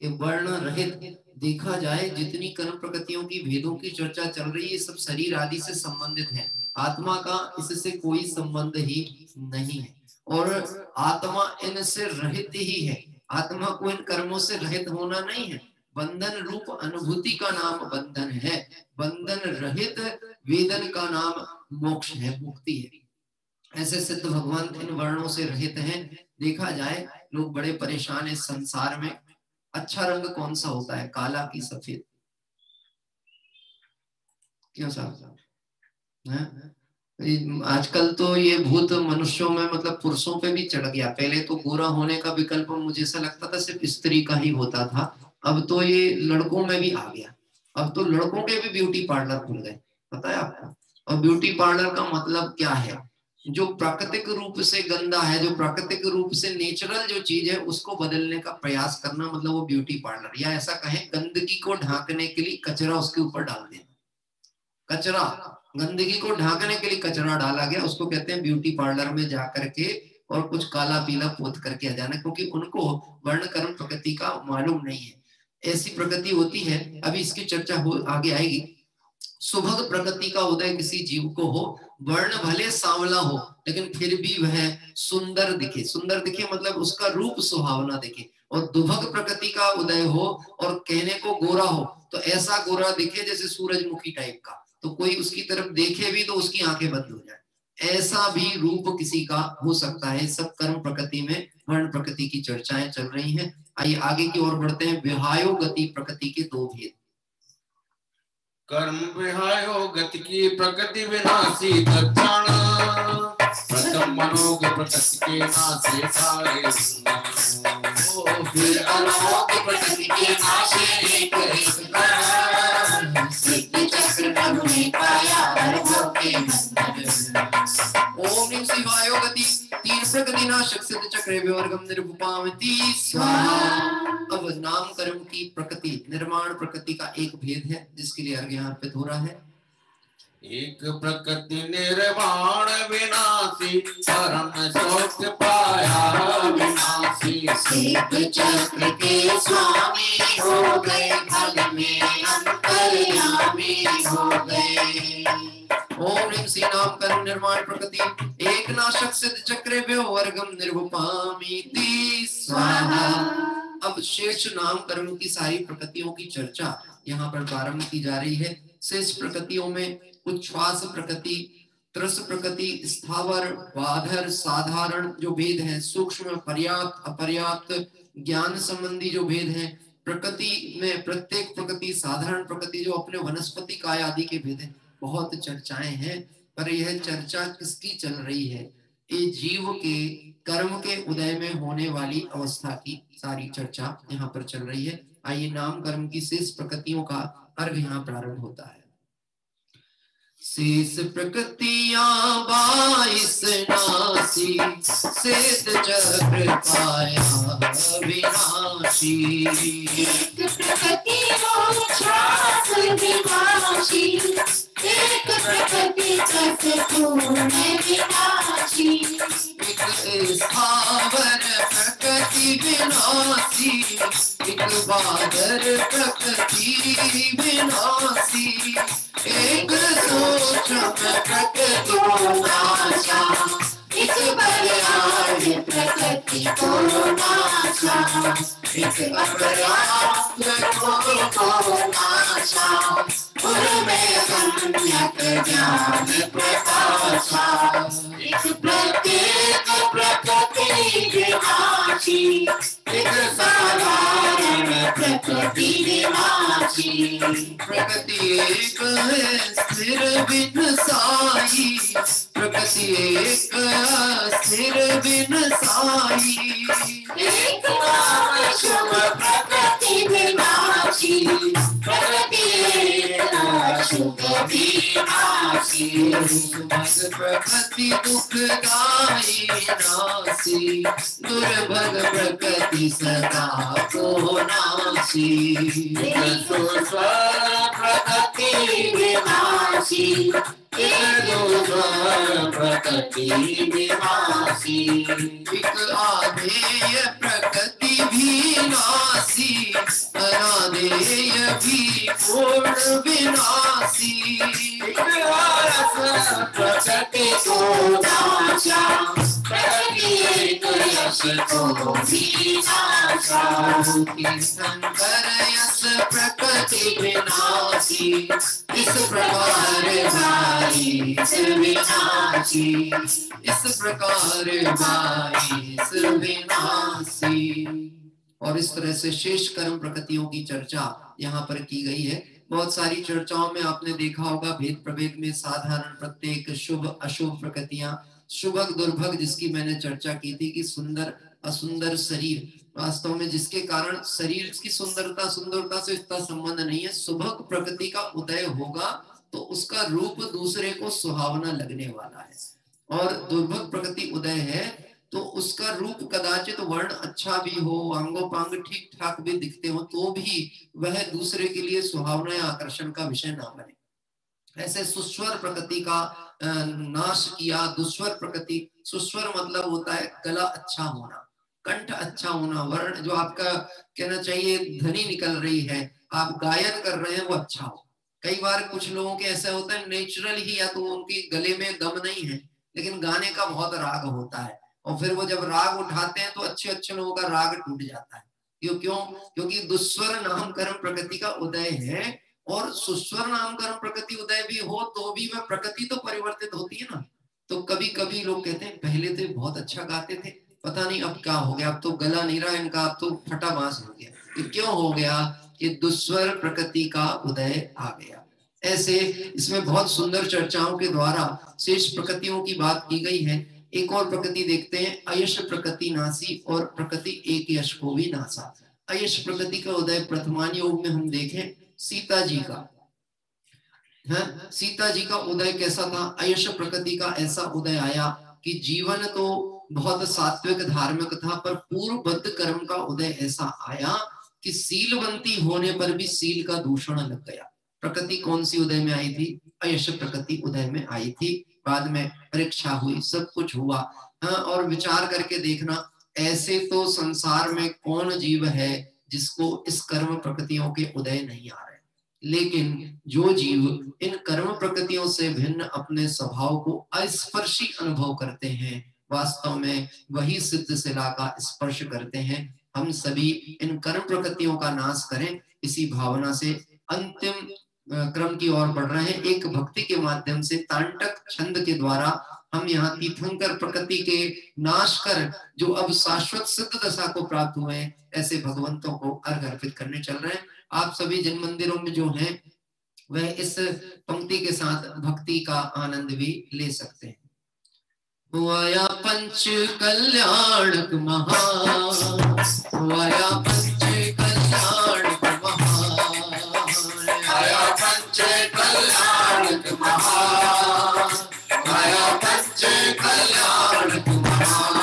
Speaker 3: ये वर्ण रहित। देखा जाए जितनी कर्म प्रकृतियों की भेदों की चर्चा चल रही है सब शरीर आदि से संबंधित है, आत्मा का इससे कोई संबंध ही नहीं है और आत्मा इनसे रहित ही है। आत्मा को इन कर्मों से रहित होना नहीं है। बंधन रूप अनुभूति का नाम बंधन है, बंधन रहित वेदन का नाम मोक्ष है, मुक्ति है। ऐसे सिद्ध भगवान इन वर्णों से रहित हैं। देखा जाए लोग बड़े परेशान है संसार में। अच्छा रंग कौन सा होता है, काला की सफेद? क्यों साहब? आजकल तो ये भूत मनुष्यों में मतलब पुरुषों पे भी चढ़ गया। पहले तो गोरा होने का विकल्प मुझे ऐसा लगता था सिर्फ स्त्री का ही होता था, अब तो ये लड़कों में भी आ गया। अब तो लड़कों के भी ब्यूटी पार्लर खुल गए, पता है आपको? और ब्यूटी पार्लर का मतलब क्या है? जो प्राकृतिक रूप से गंदा है, जो प्राकृतिक रूप से नेचुरल जो चीज है उसको बदलने का प्रयास करना, मतलब वो ब्यूटी पार्लर। या ऐसा कहें गंदगी को ढांकने के लिए कचरा उसके ऊपर डाल देना। कचरा, गंदगी को ढांकने के लिए कचरा डाला गया, उसको कहते हैं ब्यूटी पार्लर में जाकर के और कुछ काला पीला पोत करके आ जाना, क्योंकि उनको वर्ण कर्म प्रकृति का मालूम नहीं है। ऐसी प्रकृति होती है, अभी इसकी चर्चा हो आगे आएगी। सुभग प्रकृति का उदय किसी जीव को हो, वर्ण भले सांवला हो लेकिन फिर भी वह सुंदर दिखे। सुंदर दिखे मतलब उसका रूप सुहावना दिखे। और दुभग प्रकृति का उदय हो और कहने को गोरा हो तो ऐसा गोरा दिखे जैसे सूरजमुखी टाइप का, तो कोई उसकी तरफ देखे भी तो उसकी आंखें बंद हो जाए, ऐसा भी रूप किसी का हो सकता है। सब कर्म प्रकृति में वर्ण प्रकृति की चर्चाएं चल रही हैं। आइए आगे की ओर बढ़ते हैं। विहायो गति प्रकृति के दो भेद।
Speaker 4: कर्म विहायो गति की प्रकृति विनाशी दक्षण, प्रथम मनोग प्रकृति के नाशे सारे
Speaker 1: फिर अनोग प्रकृति के नाशे एक सिद्ध चक्र प्रभु ने पाया अनुभव के बंधन।
Speaker 3: ओम नमः शिवाय। गति तीन प्रकृति नाशक सिद्ध चक्र विवर्गम निरूपमामति स्वाहा। अब नाम कर्म की प्रकृति निर्माण प्रकृति का एक भेद है जिसके लिए अर्घ यहाँ पे धोरा है।
Speaker 4: एक प्रकृति निर्वाण विनाशी, परम शोक पाया विनाशी।
Speaker 1: सिद्ध चक्र के स्वामी हो गए, फल में अंतर्यामी हो गए।
Speaker 3: ओम ह्रीं श्री नाम कर्म निर्माण प्रकृति एक नाशक सिद्ध चक्र विवर्गम निरूपमामि स्वाहा। अब शेष नाम कर्म की सारी प्रकृतियों की चर्चा यहाँ पर प्रारंभ की जा रही है। शेष प्रकृतियों में उच्छ्वास प्रकृति, त्रस प्रकृति, स्थावर, बाधर, साधारण जो भेद है, सूक्ष्म, पर्याप्त, अपर्याप्त, ज्ञान संबंधी जो भेद है, प्रकृति में प्रत्येक प्रकृति, साधारण प्रकृति जो अपने वनस्पति काय आदि के भेद है, बहुत चर्चाएं हैं। पर यह चर्चा किसकी चल रही है? ये जीव के कर्म के उदय में होने वाली अवस्था की सारी चर्चा यहाँ पर चल रही है। आइए नाम कर्म की शेष प्रकृतियों का अर्घ यहाँ प्रारंभ होता है। शेष प्रकृतियां 22 नासी, सिद्ध चक्र पाया विनाशी।
Speaker 1: एक प्रकृति उच्छ्वास विनाशी, एक प्रकृति कस पूर्ण विनाशी।
Speaker 3: एक स्थावर प्रकृति विनाशी, एक बादर प्रकृति विनाशी। एक सूक्ष्म प्रकृति को नाशा,
Speaker 1: एक बलिहारी प्रकृति को नाशा।
Speaker 3: एक अपर्याप्त
Speaker 1: को नाशा, उनमें सम्यक ज्ञान प्रकाशा। एक प्रत्येक प्रकृति विनाशी, एक साधारण प्रकृति विनाशी।
Speaker 3: प्रकृति एक है स्थिर बिन साई, प्रकृति एक स्थिर बिन साई।
Speaker 1: एक नाम शुभ प्रकृति विनाशी, प्रकृति एक शुभ विनाशी।
Speaker 3: सुभग प्रकृति दुखदाई नासी, दुर्भग प्रकृति सदा को नासी।
Speaker 1: प्रकृति विनाशी,
Speaker 4: प्रकृति विनाशी,
Speaker 3: एक आधेय प्रकृति भी नासी, अनादेय भी पूर्ण विनाशी।
Speaker 4: एक रस प्रकृति को नाशा, प्रकृति एक यश को विनाशा।
Speaker 3: शंकर यश प्रकृति विनाशी, इस प्रकार बाईस विनाशी, इस प्रकार बाईस विनाशी। और इस तरह से शेष कर्म प्रकृतियों की चर्चा यहाँ पर की गई है। बहुत सारी चर्चाओं में आपने देखा होगा भेद प्रभेद में साधारण, प्रत्येक, शुभ अशुभ प्रकृतियां, शुभग दुर्भग जिसकी मैंने चर्चा की थी कि सुंदर असुंदर शरीर, वास्तव में जिसके कारण शरीर की सुंदरता से इसका संबंध नहीं है। शुभग प्रकृति का उदय होगा तो उसका रूप दूसरे को सुहावना लगने वाला है, और दुर्भग प्रकृति उदय है तो उसका रूप कदाचित वर्ण अच्छा भी हो, अंगोपांग ठीक ठाक भी दिखते हो, तो भी वह दूसरे के लिए सुहावना या आकर्षण का विषय ना बने। ऐसे सुस्वर प्रकृति का नाश किया। दुस्वर प्रकृति, सुस्वर मतलब होता है गला अच्छा होना, कंठ अच्छा होना, वर्ण जो आपका कहना चाहिए ध्वनि निकल रही है, आप गायन कर रहे हैं वो अच्छा हो। कई बार कुछ लोगों के ऐसा होता है नेचुरल ही, या तो उनकी गले में दम नहीं है लेकिन गाने का बहुत राग होता है, और फिर वो जब राग उठाते हैं तो अच्छे अच्छे लोगों का राग टूट जाता है। क्यों? क्योंकि दुस्वर नाम कर्म प्रकृति का उदय है, और सुस्वर नाम कर्म प्रकृति उदय भी हो तो भी वह प्रकृति तो परिवर्तित होती है ना। तो कभी कभी लोग कहते हैं पहले तो बहुत अच्छा गाते थे, पता नहीं अब क्या हो गया, अब तो गला नहीं रहा इनका, अब तो फटा बांस हो गया। तो क्यों हो गया? कि दुस्वर प्रकृति का उदय आ गया। ऐसे इसमें बहुत सुंदर चर्चाओं के द्वारा शेष प्रकृतियों की बात की गई है। एक और प्रकृति देखते हैं, अयश प्रकृति नासी, और प्रकृति एक यश को भी नासा। अयश प्रकृति का उदय प्रथमान योग में हम देखें सीता जी का, सीता जी का उदय कैसा था? अयश प्रकृति का ऐसा उदय आया कि जीवन तो बहुत सात्विक धार्मिक था, पर पूर्वबद्ध कर्म का उदय ऐसा आया कि सीलवंती होने पर भी सील का दूषण लग गया। प्रकृति कौन सी उदय में आई थी? अयश प्रकृति उदय में आई थी। बाद में परीक्षा हुई, सब कुछ हुआ। और विचार करके देखना, ऐसे तो संसार में कौन जीव है जिसको इस कर्म प्रकृतियों के उदय नहीं आ रहे, लेकिन जो जीव इन कर्म प्रकृतियों से भिन्न अपने स्वभाव को अस्पर्शी अनुभव करते हैं, वास्तव में वही सिद्ध शिला का स्पर्श करते हैं। हम सभी इन कर्म प्रकृतियों का नाश करें, इसी भावना से अंतिम क्रम की ओर बढ़ रहे हैं। एक भक्ति के माध्यम से तांटक छंद के द्वारा हम यहाँ तीर्थंकर प्रकृति के नाश कर जो अब शाश्वत सिद्ध दशा को प्राप्त हुए हैं, ऐसे भगवंतों को अर्घ अर्पित करने चल रहे हैं। आप सभी जिन मंदिरों में जो हैं वह इस पंक्ति के साथ भक्ति का आनंद भी ले सकते हैं। वाया पंच कल्याणक महान, वाया पंच कल्याणक महान,
Speaker 4: आया पंच कल्याणक महान, आया पंच कल्याणक महान।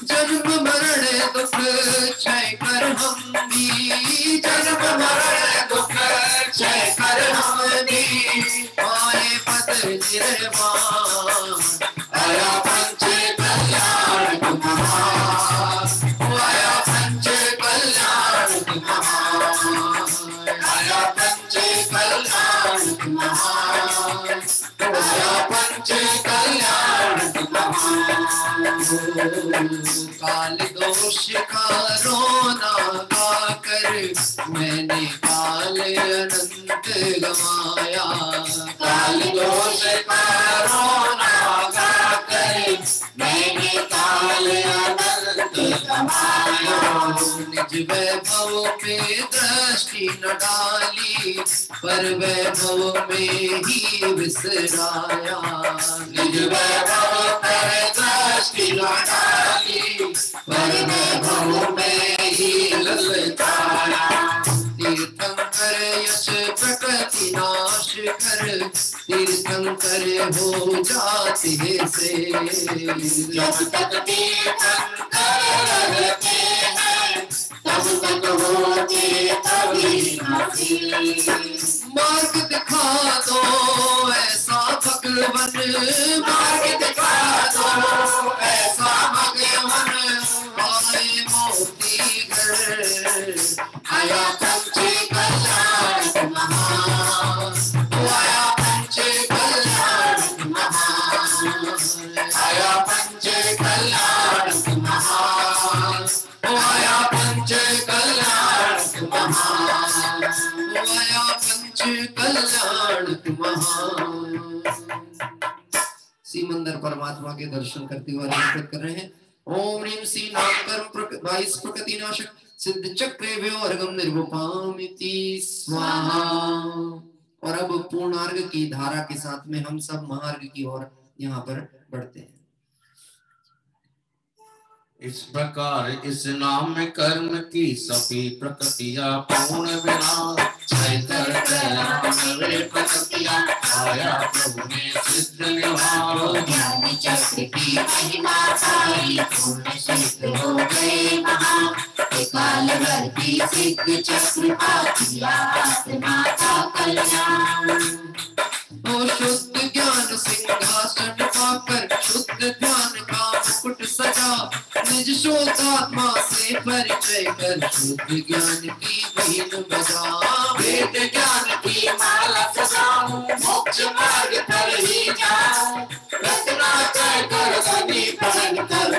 Speaker 3: जन्म मरण दुख क्षय कर हम भी,
Speaker 4: जन्म मरण दुख क्षय कर हम भी,
Speaker 3: पाए पद निर्वाण।
Speaker 4: आया पंच कल्याणक महान, आया पंच कल्याणक महान, आया पंच कल्याणक महान, आया पंच कल्याणक महान।
Speaker 3: काल दोष का रोना गाकर मैंने काल अनंत गवाया,
Speaker 4: काल दोष का रोना गाकर मैंने काल अनंत गवाया।
Speaker 3: निज वैभव पे दृष्टि न डाली, पर वैभव में ही विसराया।
Speaker 4: निज वैभव पर दृष्टि न डाली, पर वैभव में ही विसराया।
Speaker 3: तीर्थंकर यश प्रकृति नाश कर, तीर्थंकर हो जाते से।
Speaker 4: जब तक तीर्थंकर रहते हैं, तब तक होते कभी नहीं।
Speaker 3: मार्ग दिखा दो भगवन मार्ग दिखा दो, ऐसा भगवन आए मोती घर। आया पंच कल्याणक महान, आया पंच कल्याणक महान, आया पंच कल्याणक महान, आया पंच कल्याणक महान, आया पंच कल्याणक महान। सिमंदर परमात्मा के दर्शन करते हुए आरंभ कर रहे हैं। ओम ह्रीं श्री नाम कर्म 22 प्रकृति नाशक सिद्ध चक्रे अर्घम निर्वपामिति स्वाहा। और अब पूर्णार्घ की धारा के साथ में हम सब महार्घ की ओर यहाँ पर बढ़ते हैं।
Speaker 4: इस प्रकार इस नाम में कर्म की सभी प्रकृतियां पूर्ण विनाश प्रकृतियां आया प्रभु ने सिद्ध निभाव।
Speaker 1: ज्ञान चक्र की महिमा सारी पूर्ण सिद्ध हो गए महा। कालवर्ती सिद्ध चक्र पातिया आत्मा का कल्याण।
Speaker 3: और शुद्ध ज्ञान सिंहासन पाकर शुद्ध ध्यान का मुकुट सजा, निज शुद्धात्मा से परिचय कर शुद्ध ज्ञान की बीन बजा।
Speaker 1: वेद ज्ञान की माला सजाऊं, मोक्ष मार्ग पर ही जाऊं। रचना कर सभी पढ़ कर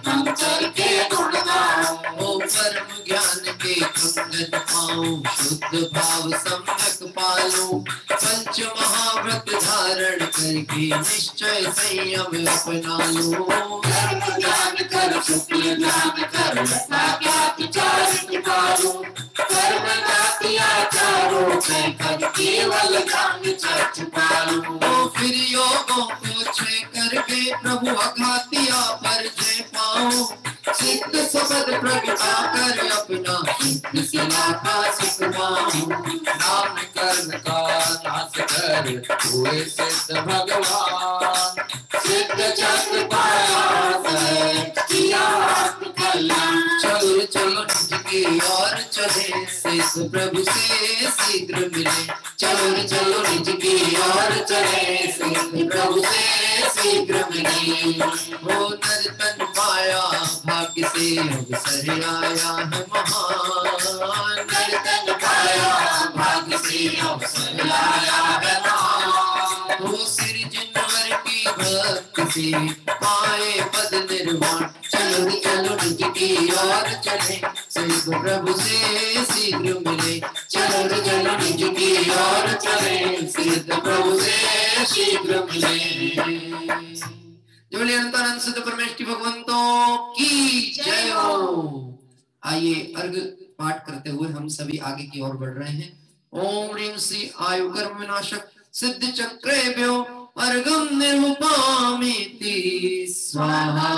Speaker 1: हम करके गुण गाऊं।
Speaker 3: ओ परम ज्ञान के कंगन पाऊं, शुद्ध भाव सम्यक पालूं। पंच महाव्रत धारण करके निश्चय संयम अपना लूं।
Speaker 1: कर्म ज्ञान कर शुक्ल ज्ञान कर यथा ज्ञात चार निकालूं। कर्म ज्ञाति आचारों से कर केवल ज्ञान चर्च पालूं।
Speaker 3: ओ फिर योगों को छे करके प्रभु अघातिया पर जय पाऊं। सिद्ध सबद प्रगटा कर अपना सिद्ध सिला का सुख पाऊं।
Speaker 4: नाम कर्म का नाश कर हुए सिद्ध भगवान।
Speaker 1: सिद्ध चक्र पाया है किया आत्म कल्याण।
Speaker 3: चलो चलो निज की ओर चले, सिद्ध प्रभु से शीघ्र मिले। चलो चलो निज की ओर चले, सिद्ध प्रभु से शीघ्र मिले। वो नर तन पाया भाग्य से अवसर आया है महान।
Speaker 1: नर तन पाया भाग्य से अवसर आया है महान।
Speaker 3: वो सिर जिनवर की भक्ति से पाए पद निर्वाण। चलो चलो निज की ओर चले, सिद्ध प्रभु से शीघ्र मिले। चलो चलो निज की ओर चले, सिद्ध प्रभु से शीघ्र मिले। बोलिए अनंतानंद सिद्ध परमेष्टि भगवंतों की जय हो। आइए अर्घ पाठ करते हुए हम सभी आगे की ओर बढ़ रहे हैं। ओम ह्रीं श्री आयु कर्म विनाशक सिद्ध चक्रेभ्यो अर्घम निर्वपामिति स्वाहा।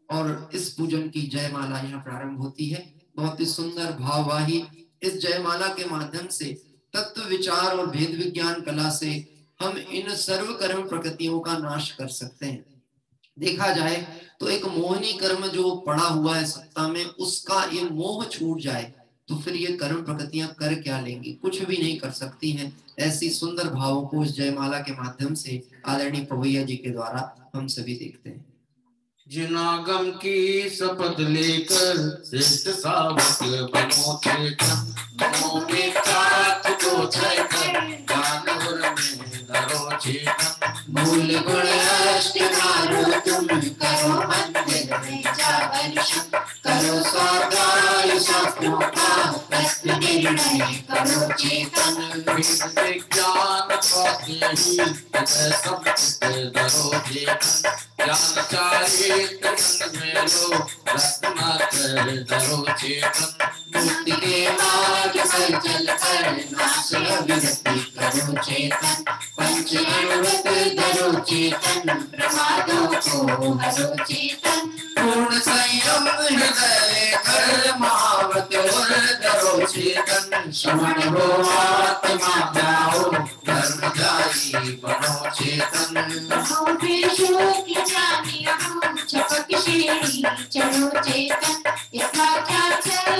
Speaker 3: और इस पूजन की जयमाला यहाँ प्रारंभ होती है। बहुत ही सुंदर भाववाही इस जयमाला के माध्यम से तत्व विचार और भेद विज्ञान कला से हम इन सर्व कर्म प्रकृतियों का नाश कर सकते हैं। देखा जाए तो एक मोहनी कर्म जो पड़ा हुआ है सत्ता में, उसका ये मोह छूट जाए तो फिर ये कर्म प्रकृतियां कर क्या लेंगी, कुछ भी नहीं कर सकती हैं। ऐसी सुंदर भावों को इस जयमाला के माध्यम से आदरणीय पवैया जी के द्वारा हम सभी देखते हैं।
Speaker 4: जिनागम की शपथ लेकर श्रेष्ठ सावक बनो चेतन।
Speaker 1: नमो मित्रात को जय कर
Speaker 4: ज्ञान गुर में धरो चेतन।
Speaker 1: मूल गुण अष्ट मारो तुम करो मंदिर में जागर्षण। करो स्वाध्याय शास्त्रों का प्रश्न निर्णय करो चेतन।
Speaker 4: वेद विज्ञान पाते ही हृदय संस्कृत धरो चेतन। ज्ञान चाहिए मन में लो रत्नाकर धरो चेतन।
Speaker 1: मुक्ति के मार्ग पर चल कर नाश अविरति करो चेतन। पंच अणुवत धरो चेतन, प्रमादों को हरो चेतन।
Speaker 3: पूर्ण संयम हृदय कर महावत और धरो चेतन।
Speaker 1: श्रवण हो आत्मा जाओ
Speaker 3: धर्म जाई बनो चेतन।
Speaker 1: छपक श्रेणी चलो चेतन। यथा चल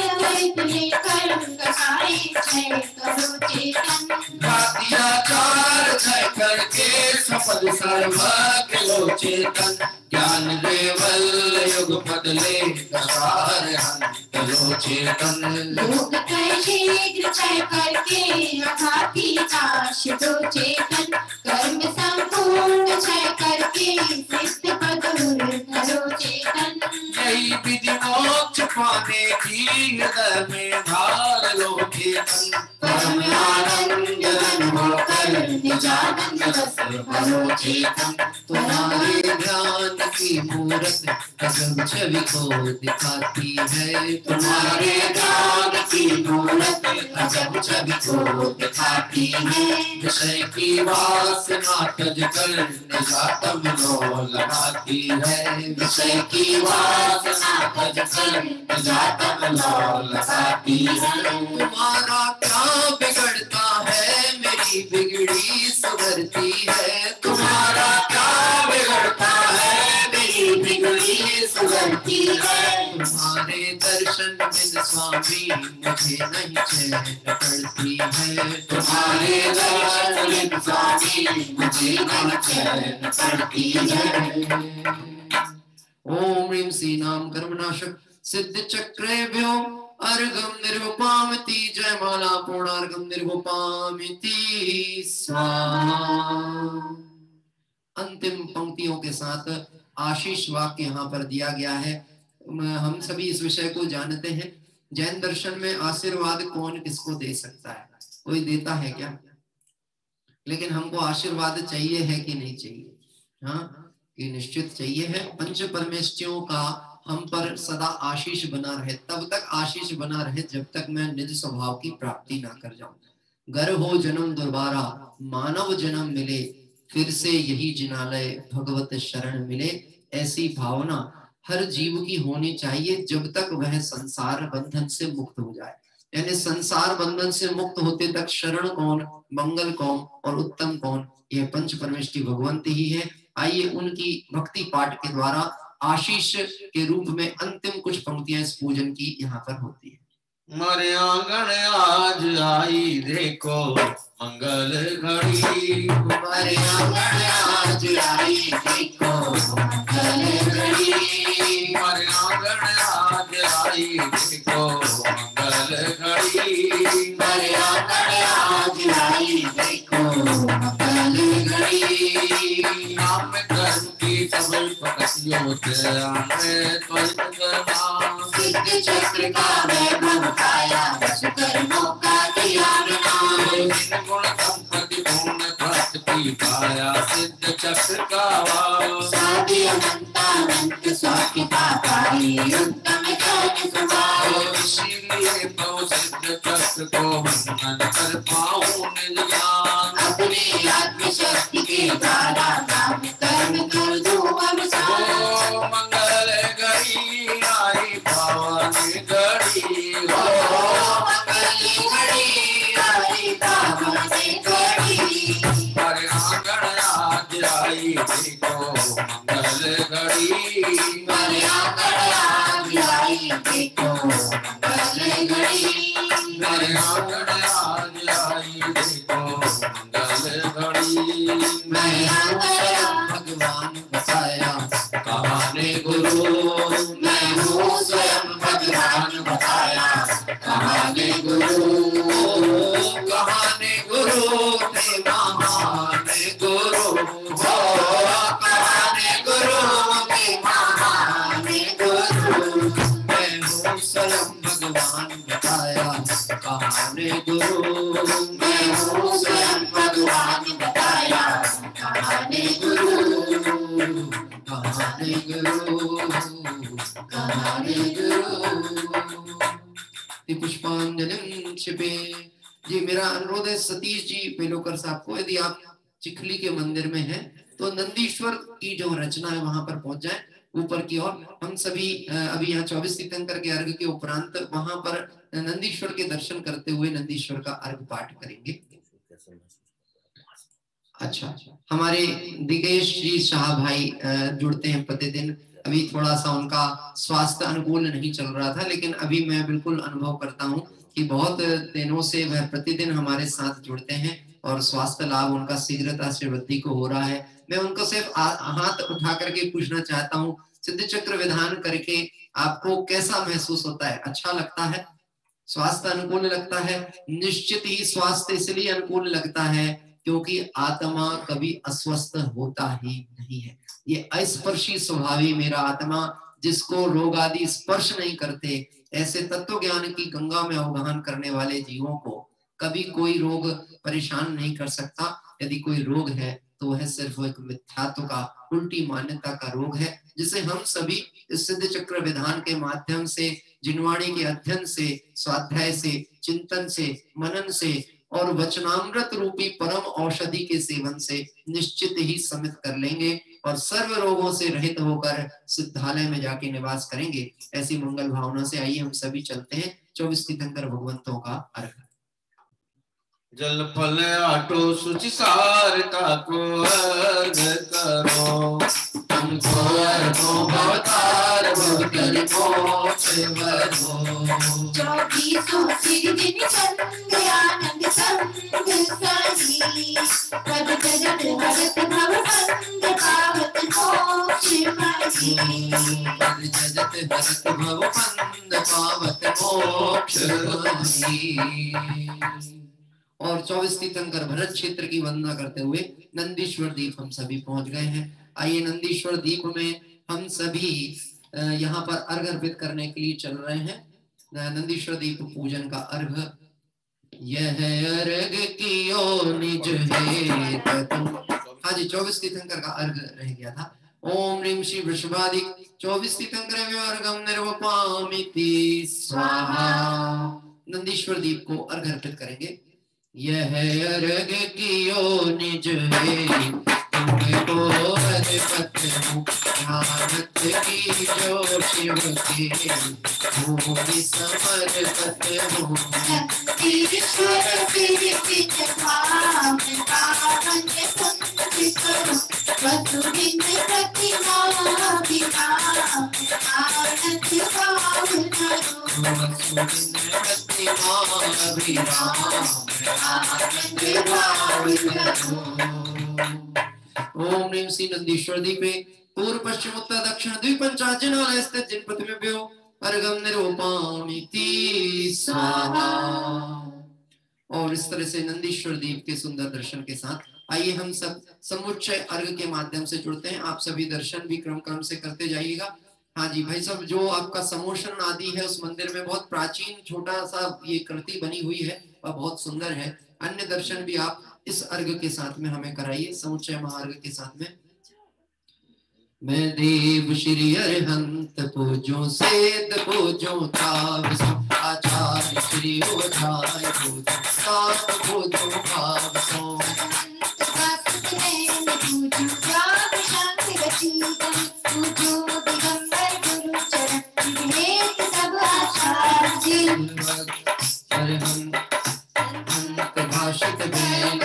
Speaker 1: लेकर कसाई छय करो चेतन।
Speaker 3: अत्याचार छय करके
Speaker 4: सपद सर्वज्ञ लोचेतन ज्ञान देवल युग पद ले दसार हंत लोचेतन
Speaker 1: लोक त्रय शीघ्र क्षय करके अघाती नाश दो चेतन कर्म संपूर्ण क्षय करके सिद्ध पद लो चेतन
Speaker 4: यही विधि मोक्ष पाने की हृदय में धार लो चेतन
Speaker 1: परम आनंद घन होकर निजानंद रस भरो चेतन
Speaker 3: तुम्हारे ध्यान की मूरत अजब छवि को दिखाती है।
Speaker 1: तुम्हारे ध्यान की मूरत अजब छवि को दिखाती है।
Speaker 4: विषय की वासना तज कर निजातम लो लगाती है।
Speaker 1: विषय की वासना तज कर निजातम लो लगाती है।
Speaker 3: तुम्हारा क्या बिगड़ता है मेरी बिगड़ी सुधरती है।
Speaker 1: तुम्हारा क्या बिगड़ता है मेरी बिगड़ी सुधरती है।
Speaker 3: तुम्हारे दर्शन बिन स्वामी मुझे नहीं चैन पड़ती है।
Speaker 1: तुम्हारे दर्शन बिन स्वामी मुझे नहीं चैन पड़ती है।
Speaker 3: ओम ह्रीं श्री नाम कर्मनाशक सिद्ध चक्रेभ्यो अर्घम निर्वपामिति जयमाला पूर्णार्घम निर्वपामिति स्वाहा। अंतिम पंक्तियों के साथ आशीष वाक्य यहाँ पर दिया गया है। हम सभी इस विषय को जानते हैं। जैन दर्शन में आशीर्वाद कौन किसको दे सकता है? कोई देता है क्या? लेकिन हमको आशीर्वाद चाहिए है कि नहीं चाहिए? हाँ, ये निश्चित चाहिए है। पंच परमेष्ठियों का हम पर सदा आशीष बना रहे। तब तक आशीष बना रहे जब तक मैं निज स्वभाव की प्राप्ति ना कर जाऊं। गर हो जन्म दोबारा मानव जन्म मिले, फिर से यही जिनालय भगवत शरण मिले। ऐसी भावना हर जीव की होनी चाहिए जब तक वह संसार बंधन से मुक्त हो जाए। यानी संसार बंधन से मुक्त होते तक शरण कौन, मंगल कौन और उत्तम कौन? यह पंच परमेष्ठी भगवंत ही है। आइए उनकी भक्ति पाठ के द्वारा आशीष के रूप में अंतिम कुछ पंक्तियां इस पूजन की यहाँ पर होती है।
Speaker 4: हमारे आंगन आज आई देखो मंगल घड़ी।
Speaker 1: हमारे आंगन आज आई देखो मंगल घड़ी।
Speaker 4: हमारे आंगन आज आई देखो मंगल घड़ी।
Speaker 1: हमारे आंगन आज आई देखो मंगल घड़ी।
Speaker 4: नाम कर्म की सबल पकड़ियों से आने त्वरित करना।
Speaker 1: सिद्ध चक्र का वैभव पाया बस कर्मों का दिया नाम।
Speaker 4: गुण संपत्ति पूर्ण प्राप्ति पाया सिद्ध चक्र का वाव।
Speaker 1: साधि अनंतानंत स्वाकिता पाई उत्तम ज्ञान स्वभाव।
Speaker 4: इसीलिए तो सिद्ध चक्र को वंदन कर पाऊं निज ज्ञान।
Speaker 1: अपनी आत्मशक्ति के द्वारा काम कर्म कर दूं अवसान।
Speaker 4: मंगल घड़ी आई पावन घड़ी।
Speaker 1: मंगल घड़ी आई पावन घड़ी।
Speaker 4: हमारे आंगन आज आई देखो मंगल घड़ी।
Speaker 1: हमारे आंगन आज आई देखो मंगल घड़ी।
Speaker 4: हमारे आंगन आज आई देखो मंगल घड़ी।
Speaker 1: मैं आंगन
Speaker 3: भगवान बताया
Speaker 4: कहानी गुरु
Speaker 1: मैं हूँ स्वयं भगवान बताया कहानी गुरु।
Speaker 3: कहानी गुरु थे महान गुरु हो।
Speaker 1: कहानी गुरु के महान गुरु।
Speaker 3: मैं हूँ स्वयं भगवान बताया कहानी गुरु।
Speaker 1: मैं हूँ स्वयं भगवान बताया कहानी गुरु।
Speaker 3: कहानी गुरु
Speaker 1: कहानी गुरु।
Speaker 3: पुष्पांजलि छिपे। जी मेरा अनुरोध है सतीश जी पेलोकर साहब को, यदि आप चिखली के मंदिर में हैं तो नंदीश्वर की जो रचना है वहां पर पहुंच जाए ऊपर की ओर। हम सभी अभी यहाँ 24 तीर्थंकर के अर्घ के उपरांत वहां पर नंदीश्वर के दर्शन करते हुए नंदीश्वर का अर्घ पाठ करेंगे। अच्छा, हमारे दिगेश जी शाह भाई जुड़ते हैं प्रतिदिन। अभी थोड़ा सा उनका स्वास्थ्य अनुकूल नहीं चल रहा था, लेकिन अभी मैं बिल्कुल अनुभव करता हूँ कि बहुत दिनों से वह प्रतिदिन हमारे साथ जुड़ते हैं। और स्वास्थ्य लाभ उनका शीघ्रता से वृद्धि को हो रहा है। मैं उनको सिर्फ हाथ उठा करके पूछना चाहता हूँ, सिद्ध चक्र विधान करके आपको कैसा महसूस होता है? अच्छा लगता है? स्वास्थ्य अनुकूल लगता है? निश्चित ही स्वास्थ्य इसलिए अनुकूल लगता है क्योंकि आत्मा कभी अस्वस्थ होता ही नहीं है। ये अस्पर्शी स्वभावी मेरा आत्मा, जिसको रोग आदि स्पर्श नहीं करते, ऐसे तत्व ज्ञान की गंगा में अवगाहन करने वाले जीवों को कभी कोई रोग परेशान नहीं कर सकता। यदि कोई रोग है तो वह सिर्फ एक मिथ्यात्व का, उल्टी मान्यता का रोग है, जिसे हम सभी इस सिद्ध चक्र विधान के माध्यम से, जिनवाणी के अध्ययन से, स्वाध्याय से, चिंतन से, मनन से और वचनामृत रूपी परम औषधि के सेवन से निश्चित ही समित कर लेंगे और सर्व रोगों से रहित होकर सिद्धालय में जाके निवास करेंगे। ऐसी मंगल भावना से आइए हम सभी चलते हैं 24 तीर्थंकर भगवंतों का अर्घ।
Speaker 4: जल फल आटो सुचि सारता को अर्घ करो, तुमको अर्घो भवतार भवतर मोक्ष वरो।
Speaker 1: 24 सिरदिन चंद आनंद संग सही, पद जगत हरत भव बंद पावत मोक्ष मही।
Speaker 3: पद जगत हरत भव बंद पावत मोक्ष मही। और 24 तीर्थंकर भरत क्षेत्र की वंदना करते हुए नंदीश्वर द्वीप हम सभी पहुंच गए हैं। आइए नंदीश्वर द्वीप में हम सभी यहाँ पर अर्घ अर्पित करने के लिए चल रहे हैं। नंदीश्वर द्वीप पूजन का अर्घ, यह अर्घ कियो निज हेत। हाँ जी, 24 तीर्थंकर का अर्घ रह गया था। ओम ह्रीं श्री वृषभादिक 24 तीर्थंकर अर्घम निर्वपामिति स्वाहा। नंदीश्वर द्वीप को अर्घ अर्पित करेंगे। यह अर्घ कियो निज हेत, तुमको अधिपति हूँ ध्यानत की जो शिव के, भूमि समर्पित हूँ।
Speaker 1: ईश्वर विरचित भाव पावन संचित करो, वसुविंद प्रतिमा विभाव आनंद भाव करो।
Speaker 3: वसुविंद प्रतिमा विभाव आनंद भाव करो। ओम ह्रीं श्री नंदीश्वर द्वीपे पूर्व पश्चिम उत्तर दक्षिण द्विपंचाजनालय स्थित जिन प्रतिमेभ्यो अर्घम निरूपयामि स्वाहा। और इस तरह से नंदीश्वर द्वीप के सुंदर दर्शन के साथ आइए हम सब समुच्चय अर्घ के माध्यम से जुड़ते हैं। आप सभी दर्शन भी क्रम से करते जाइएगा। हाँ जी भाई साहब, जो आपका समोशन आदि है उस मंदिर में बहुत प्राचीन छोटा सा ये कृति बनी हुई है और बहुत सुंदर है। अन्य दर्शन भी आप इस अर्घ के साथ में हमें कराइए, समुच्चय महार्घ के साथ में। मैं देव श्री अरहंत पूजो सेद पूजो ताव आचार्य श्री ओझाय पूजो सात पूजो भाव सो। भाषित बेल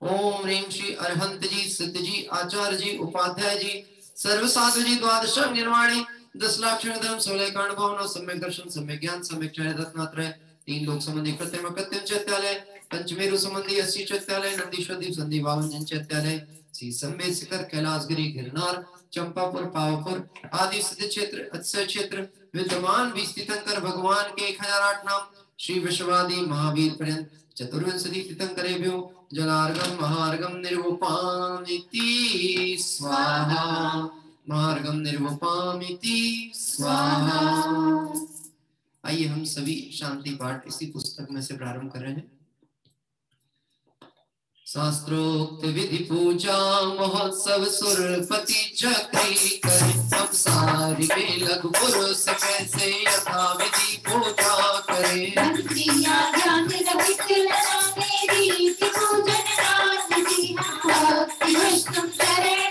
Speaker 3: ओम ह्रीं श्री अरहंत जी, सिद्ध जी, आचार्य जी, उपाध्याय जी, सर्व साधु जी, द्वादश निर्वाणी 10 लाख धर्म 16 कांड भावना सम्यक दर्शन सम्यक ज्ञान सम्यक चय रत्नात्रय 3 लोक संबंधी कृत्रिम कृत्रिम चैत्यालय पंचमेरु संबंधी 80 चैत्यालय नंदीश्वर द्वीप संधि 52 चैत्यालय श्री संबे शिखर कैलाशगिरी गिरनार चंपापुर पावापुर आदि सिद्ध क्षेत्र अक्षय क्षेत्र विद्यमान 20 तीर्थंकर भगवान के 1008 नाम श्री विश्वादि महावीर पर्यंत चतुर्विंशति तीर्थंकरेभ्यो जलार्घम महार्घम निर्वपामिति स्वाहा। मार्गम निर्वपामिति स्वाहा। आइए हम सभी शांति पाठ इसी पुस्तक में से प्रारंभ कर रहे हैं। शास्त्रोक्त विधि पूजा महोत्सव सुरपति चक्री करे, संसारी में लघु पुरुष कैसे यथा विधि पूजा करे।
Speaker 1: क्रिया ज्ञान रहित मेरी पूजन राजि भक्ति विष्णु चरण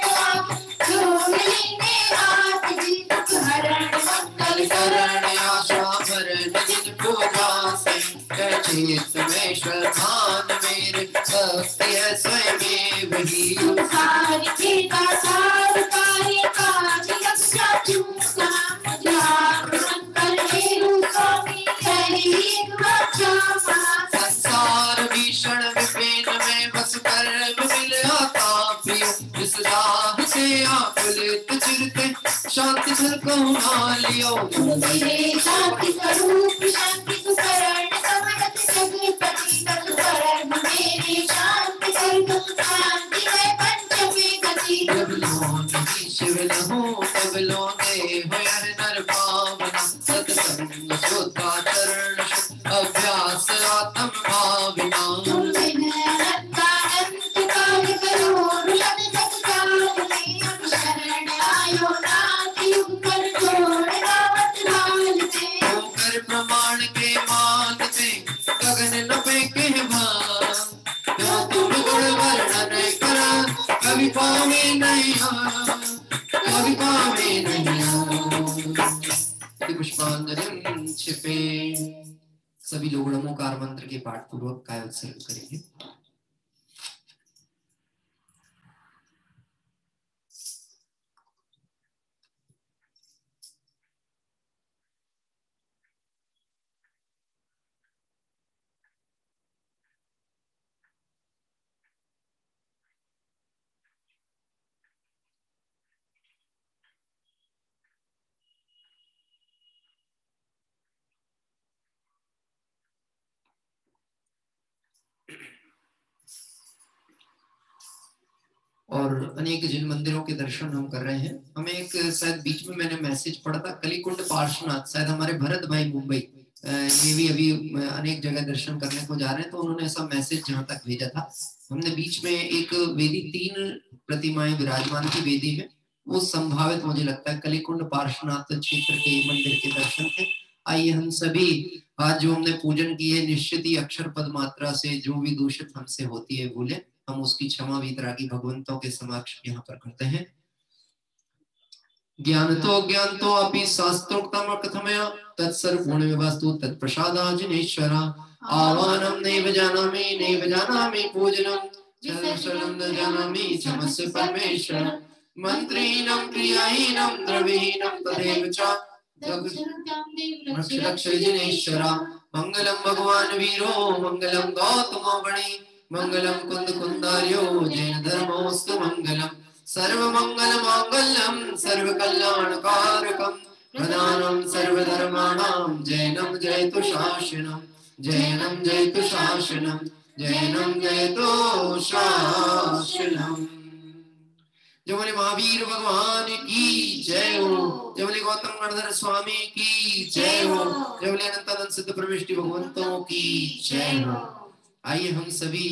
Speaker 1: जोड़ लेने हाथ जी दुख हरण मंगल
Speaker 3: करण आशा भरण जिन पूजा से चेत में श्रद्धान मेरे भक्ति है स्वयं वही।
Speaker 1: सारी खेता सार कार्य काज रक्षा चूका मंगल हेरु स्वामी हरि रक्षा।
Speaker 3: संसार भीषण विपिन में बस कर मिल आता प्रिय, जिस राह से आप लेते चिरते शांति घर को ना लियो।
Speaker 1: मेरे शांति स्वरूप शांति सुकरण समरथ जगपति तत्परण मेरे शांति स्वरूप शांति है पंचमी गति।
Speaker 3: जब लोने शिव लहो तब लोने होय नर पावन, सत्संग शुद्धाचरण अभ्यास आत्म भावना।
Speaker 1: तुम बिन अनंत काल करो लग सत्काल में हम शरण आयो नाथ युग कर जोड़ रावत लाल से।
Speaker 3: होकर प्रमाण के मानते गगन न फेंके भार, जो तुम गुण वर्णन करा कभी पावे नहीं कभी पावे नहीं। पुष्पांजलि छिपे। सभी लोग नमोकार मंत्र के पाठ पूर्वक काय उत्सर्ग करेंगे। और अनेक जिन मंदिरों के दर्शन हम कर रहे हैं, हमें एक शायद बीच में मैंने मैसेज पढ़ा था कलिकुंड पार्श्वनाथ, शायद हमारे भरत भाई मुंबई ये भी अभी अनेक जगह दर्शन करने को जा रहे हैं, तो उन्होंने ऐसा मैसेज जहां तक भेजा था। हमने बीच में एक वेदी 3 प्रतिमाएं विराजमान की वेदी में, वो संभावित मुझे लगता है कलिकुंड पार्श्वनाथ क्षेत्र के मंदिर के दर्शन थे। आइए हम सभी आज जो हमने पूजन की है निश्चित ही अक्षर पद मात्रा से जो भी दूषित हमसे होती है भूले, हम उसकी क्षमा वितरागी भगवंतों के समक्ष यहाँ पर करते हैं। ज्ञान तो अपि शास्त्रोक्तम कथमया तत्सर्वपूर्ण विवस्तु तत्प्रसादाजिनेश्वरा। आवाहनं नैव जानामि पूजनं शरणं न जानामि क्षमस्व परमेश्वर। मंत्रीणं क्रियाहीनं द्रव्यहीनं तदेव च रक्ष जिनेश्वरा। मंगलम भगवान वीरो मंगलम गौतमो गणे मंगलम कुंद कुंदार्यो जैन धर्मोस्तु मंगलम। सर्व मंगल मांगल्यम सर्व कल्याणकारकम प्रधानम सर्वधर्माणां जैनम जयतु शासनम जैनम जयतु शासनम जैनम जयतु शासनम। जो बोले महावीर भगवान की जय हो, जो बोले गौतम गणधर स्वामी की जय हो, जो बोले अनंतानंद सिद्ध परमेष्टि भगवंतों की जय हो। आइए हम सभी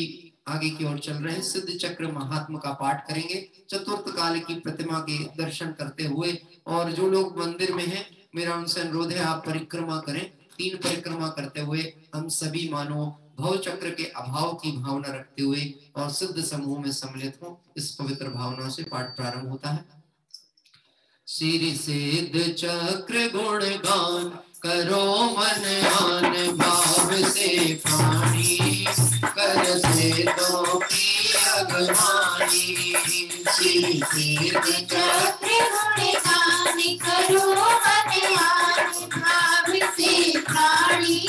Speaker 3: आगे की ओर चल रहे हैं। सिद्ध चक्र महात्मा का पाठ करेंगे चतुर्थ काल की प्रतिमा के दर्शन करते हुए। और जो लोग मंदिर में हैं, मेरा उनसे अनुरोध है आप परिक्रमा करें। 3 परिक्रमा करते हुए हम सभी मानो भव चक्र के अभाव की भावना रखते हुए और सिद्ध समूह में सम्मिलित हो। इस पवित्र भावना से पाठ प्रारंभ होता है। श्री सिद्ध चक्र गुण गान करो मन आन भाव से पानी कर से तो की अगवानी। श्री सिद्ध चक्र
Speaker 1: गुण गान करो मन आन भाव से प्राणी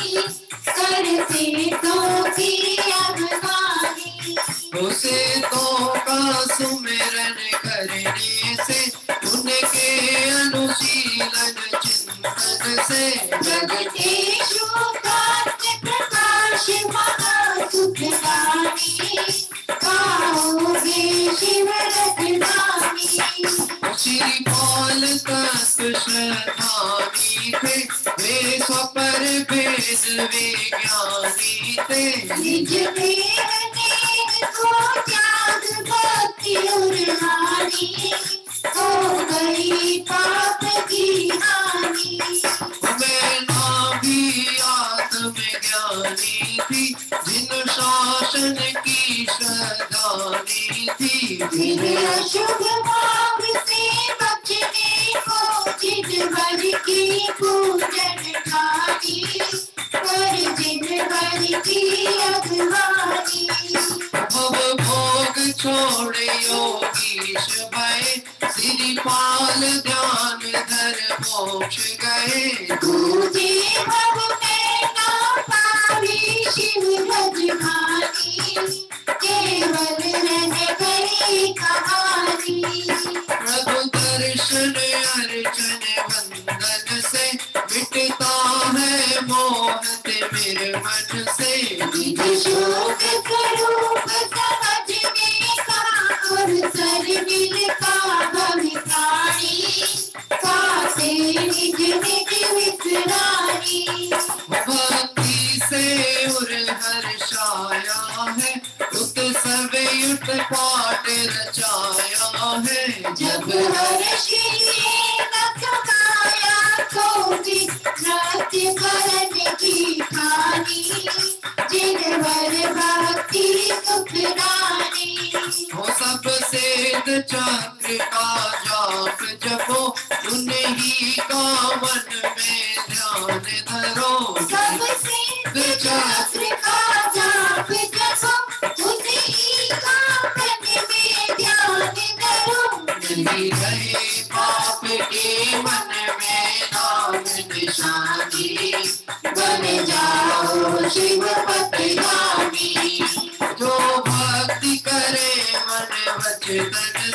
Speaker 1: करते तो की अगवानी।
Speaker 3: उसे तो का सुमिरन करने से उनके अनुशीलन चिंतन से
Speaker 1: जगते प्रकाश महा सुखदानी पाओगे शिव रतनानी।
Speaker 3: श्री ते स्वपर भेद विज्ञानी ते
Speaker 1: निज देह को त्याग भक्ति उर्हानी हो गई पाप की हानि।
Speaker 3: मैं नाभि आत्मज्ञानी थी जिन शासन की श्रद्धानी थी।
Speaker 1: जिन अशुभ भाव से बचने को जिन भर की पूजन ठानी पर जिन भर की अगवानी।
Speaker 3: भव भोग छोड़ योगीश भय सिरिपाल ध्यान धर मोक्ष गए।
Speaker 1: तुझे भव में ना पावी शिव भजमानी केवल रह गई कहानी।
Speaker 3: प्रभु दर्शन अर्चन वंदन से मिटता है मोहत मेरे मन से।
Speaker 1: निज शोक स्वरूप समझने का और सरनिल का भविष्याणी पासे निज निज विसरानी।
Speaker 3: भक्ति से उर हर्षाया है उत्सव युत पाठ रचाया है।
Speaker 1: जब हर्षी न चुकाया तो भी नृत्य करने की ठानी जिन वर भक्ति सुख रानी।
Speaker 3: हो सब सेद चक्र का जाप जपो उन्हीं का मन में ध्यान धरो।
Speaker 1: सबसे चक्र का जाप जपो उन्हीं का मन में ध्यान धरो।
Speaker 3: नहीं रहे पाप के मन में नाम निशानी
Speaker 1: बन जाओ शिव पतियानी।
Speaker 3: जो भक्ति करे मन वचन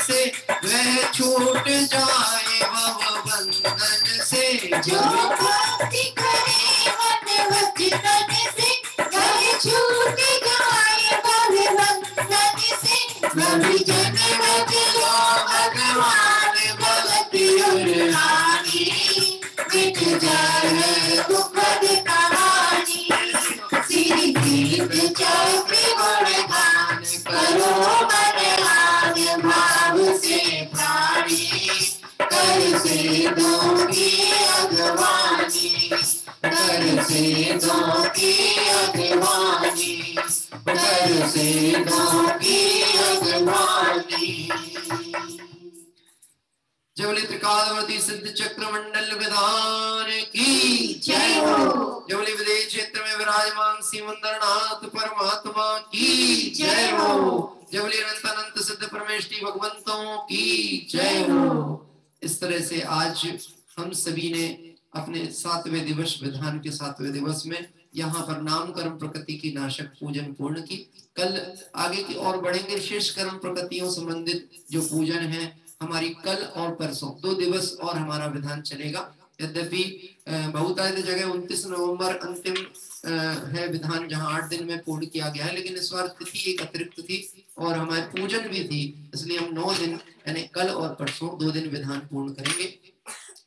Speaker 3: से वह छूट जाए भव बंधन से।
Speaker 1: जो भक्ति करे मन वचन से वह छूट जाए भगवंतन से। भवि जन्म दियो भगवान भगति उर्हानी मिट जाए दुखद कहानी। सिर तीर्थ चक्र गुणगान करो मन आग भाव से प्राणी कर से दो की अगवानी। कर से दो की अगवानी। कर से दो की अगवानी।
Speaker 3: जबली त्रिकालवर्ती सिद्ध चक्र मंडल विधान की
Speaker 1: जय हो।
Speaker 3: जबली विदेश क्षेत्र में विराजमान सिमंदरनाथ परमात्मा की जय हो। जबली अनंत अनंत सिद्ध परमेष्टि भगवंतों की जय हो। इस तरह से आज हम सभी ने अपने 7वें दिवस विधान के 7वें दिवस में यहाँ पर नाम कर्म प्रकृति की नाशक पूजन पूर्ण की। कल आगे की और बढ़ेंगे शेष कर्म प्रकृतियों संबंधित जो पूजन है हमारी कल और परसों 2 दिवस और हमारा विधान चलेगा। यद्यपि बहुतायत जगह 29 नवंबर अंतिम है विधान जहां 8 दिन में पूर्ण किया गया है, लेकिन इस बार तिथि एक अतिरिक्त थी और हमारे पूजन भी थी, इसलिए हम 9 दिन यानी कल और परसों 2 दिन विधान पूर्ण करेंगे।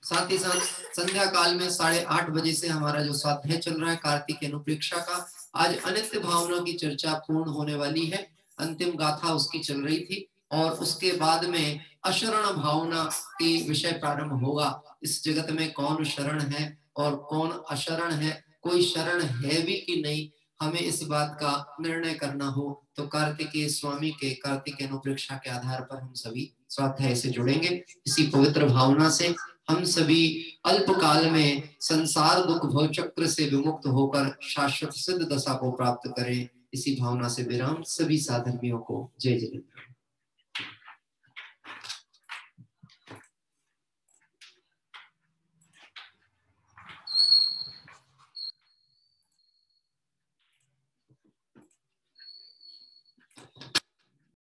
Speaker 3: साथ ही साथ संध्या काल में 8:30 बजे से हमारा जो स्वाध्याय चल रहा है कार्तिक अनुप्रेक्षा का, आज अनित्य भावना की चर्चा पूर्ण होने वाली है। अंतिम गाथा उसकी चल रही थी और उसके बाद में अशरण भावना के विषय प्रारंभ होगा। इस जगत में कौन शरण है और कौन अशरण है, कोई शरण है भी कि नहीं, हमें इस बात का निर्णय करना हो तो कार्तिकेय स्वामी के कार्तिक अनुप्रेक्षा के आधार पर हम सभी स्वाध्याय से जुड़ेंगे। इसी पवित्र भावना से हम सभी अल्पकाल में संसार दुख भव चक्र से विमुक्त होकर शाश्वत सिद्ध दशा को प्राप्त करें। इसी भावना से विराम। सभी साधर्मियों को जय जय।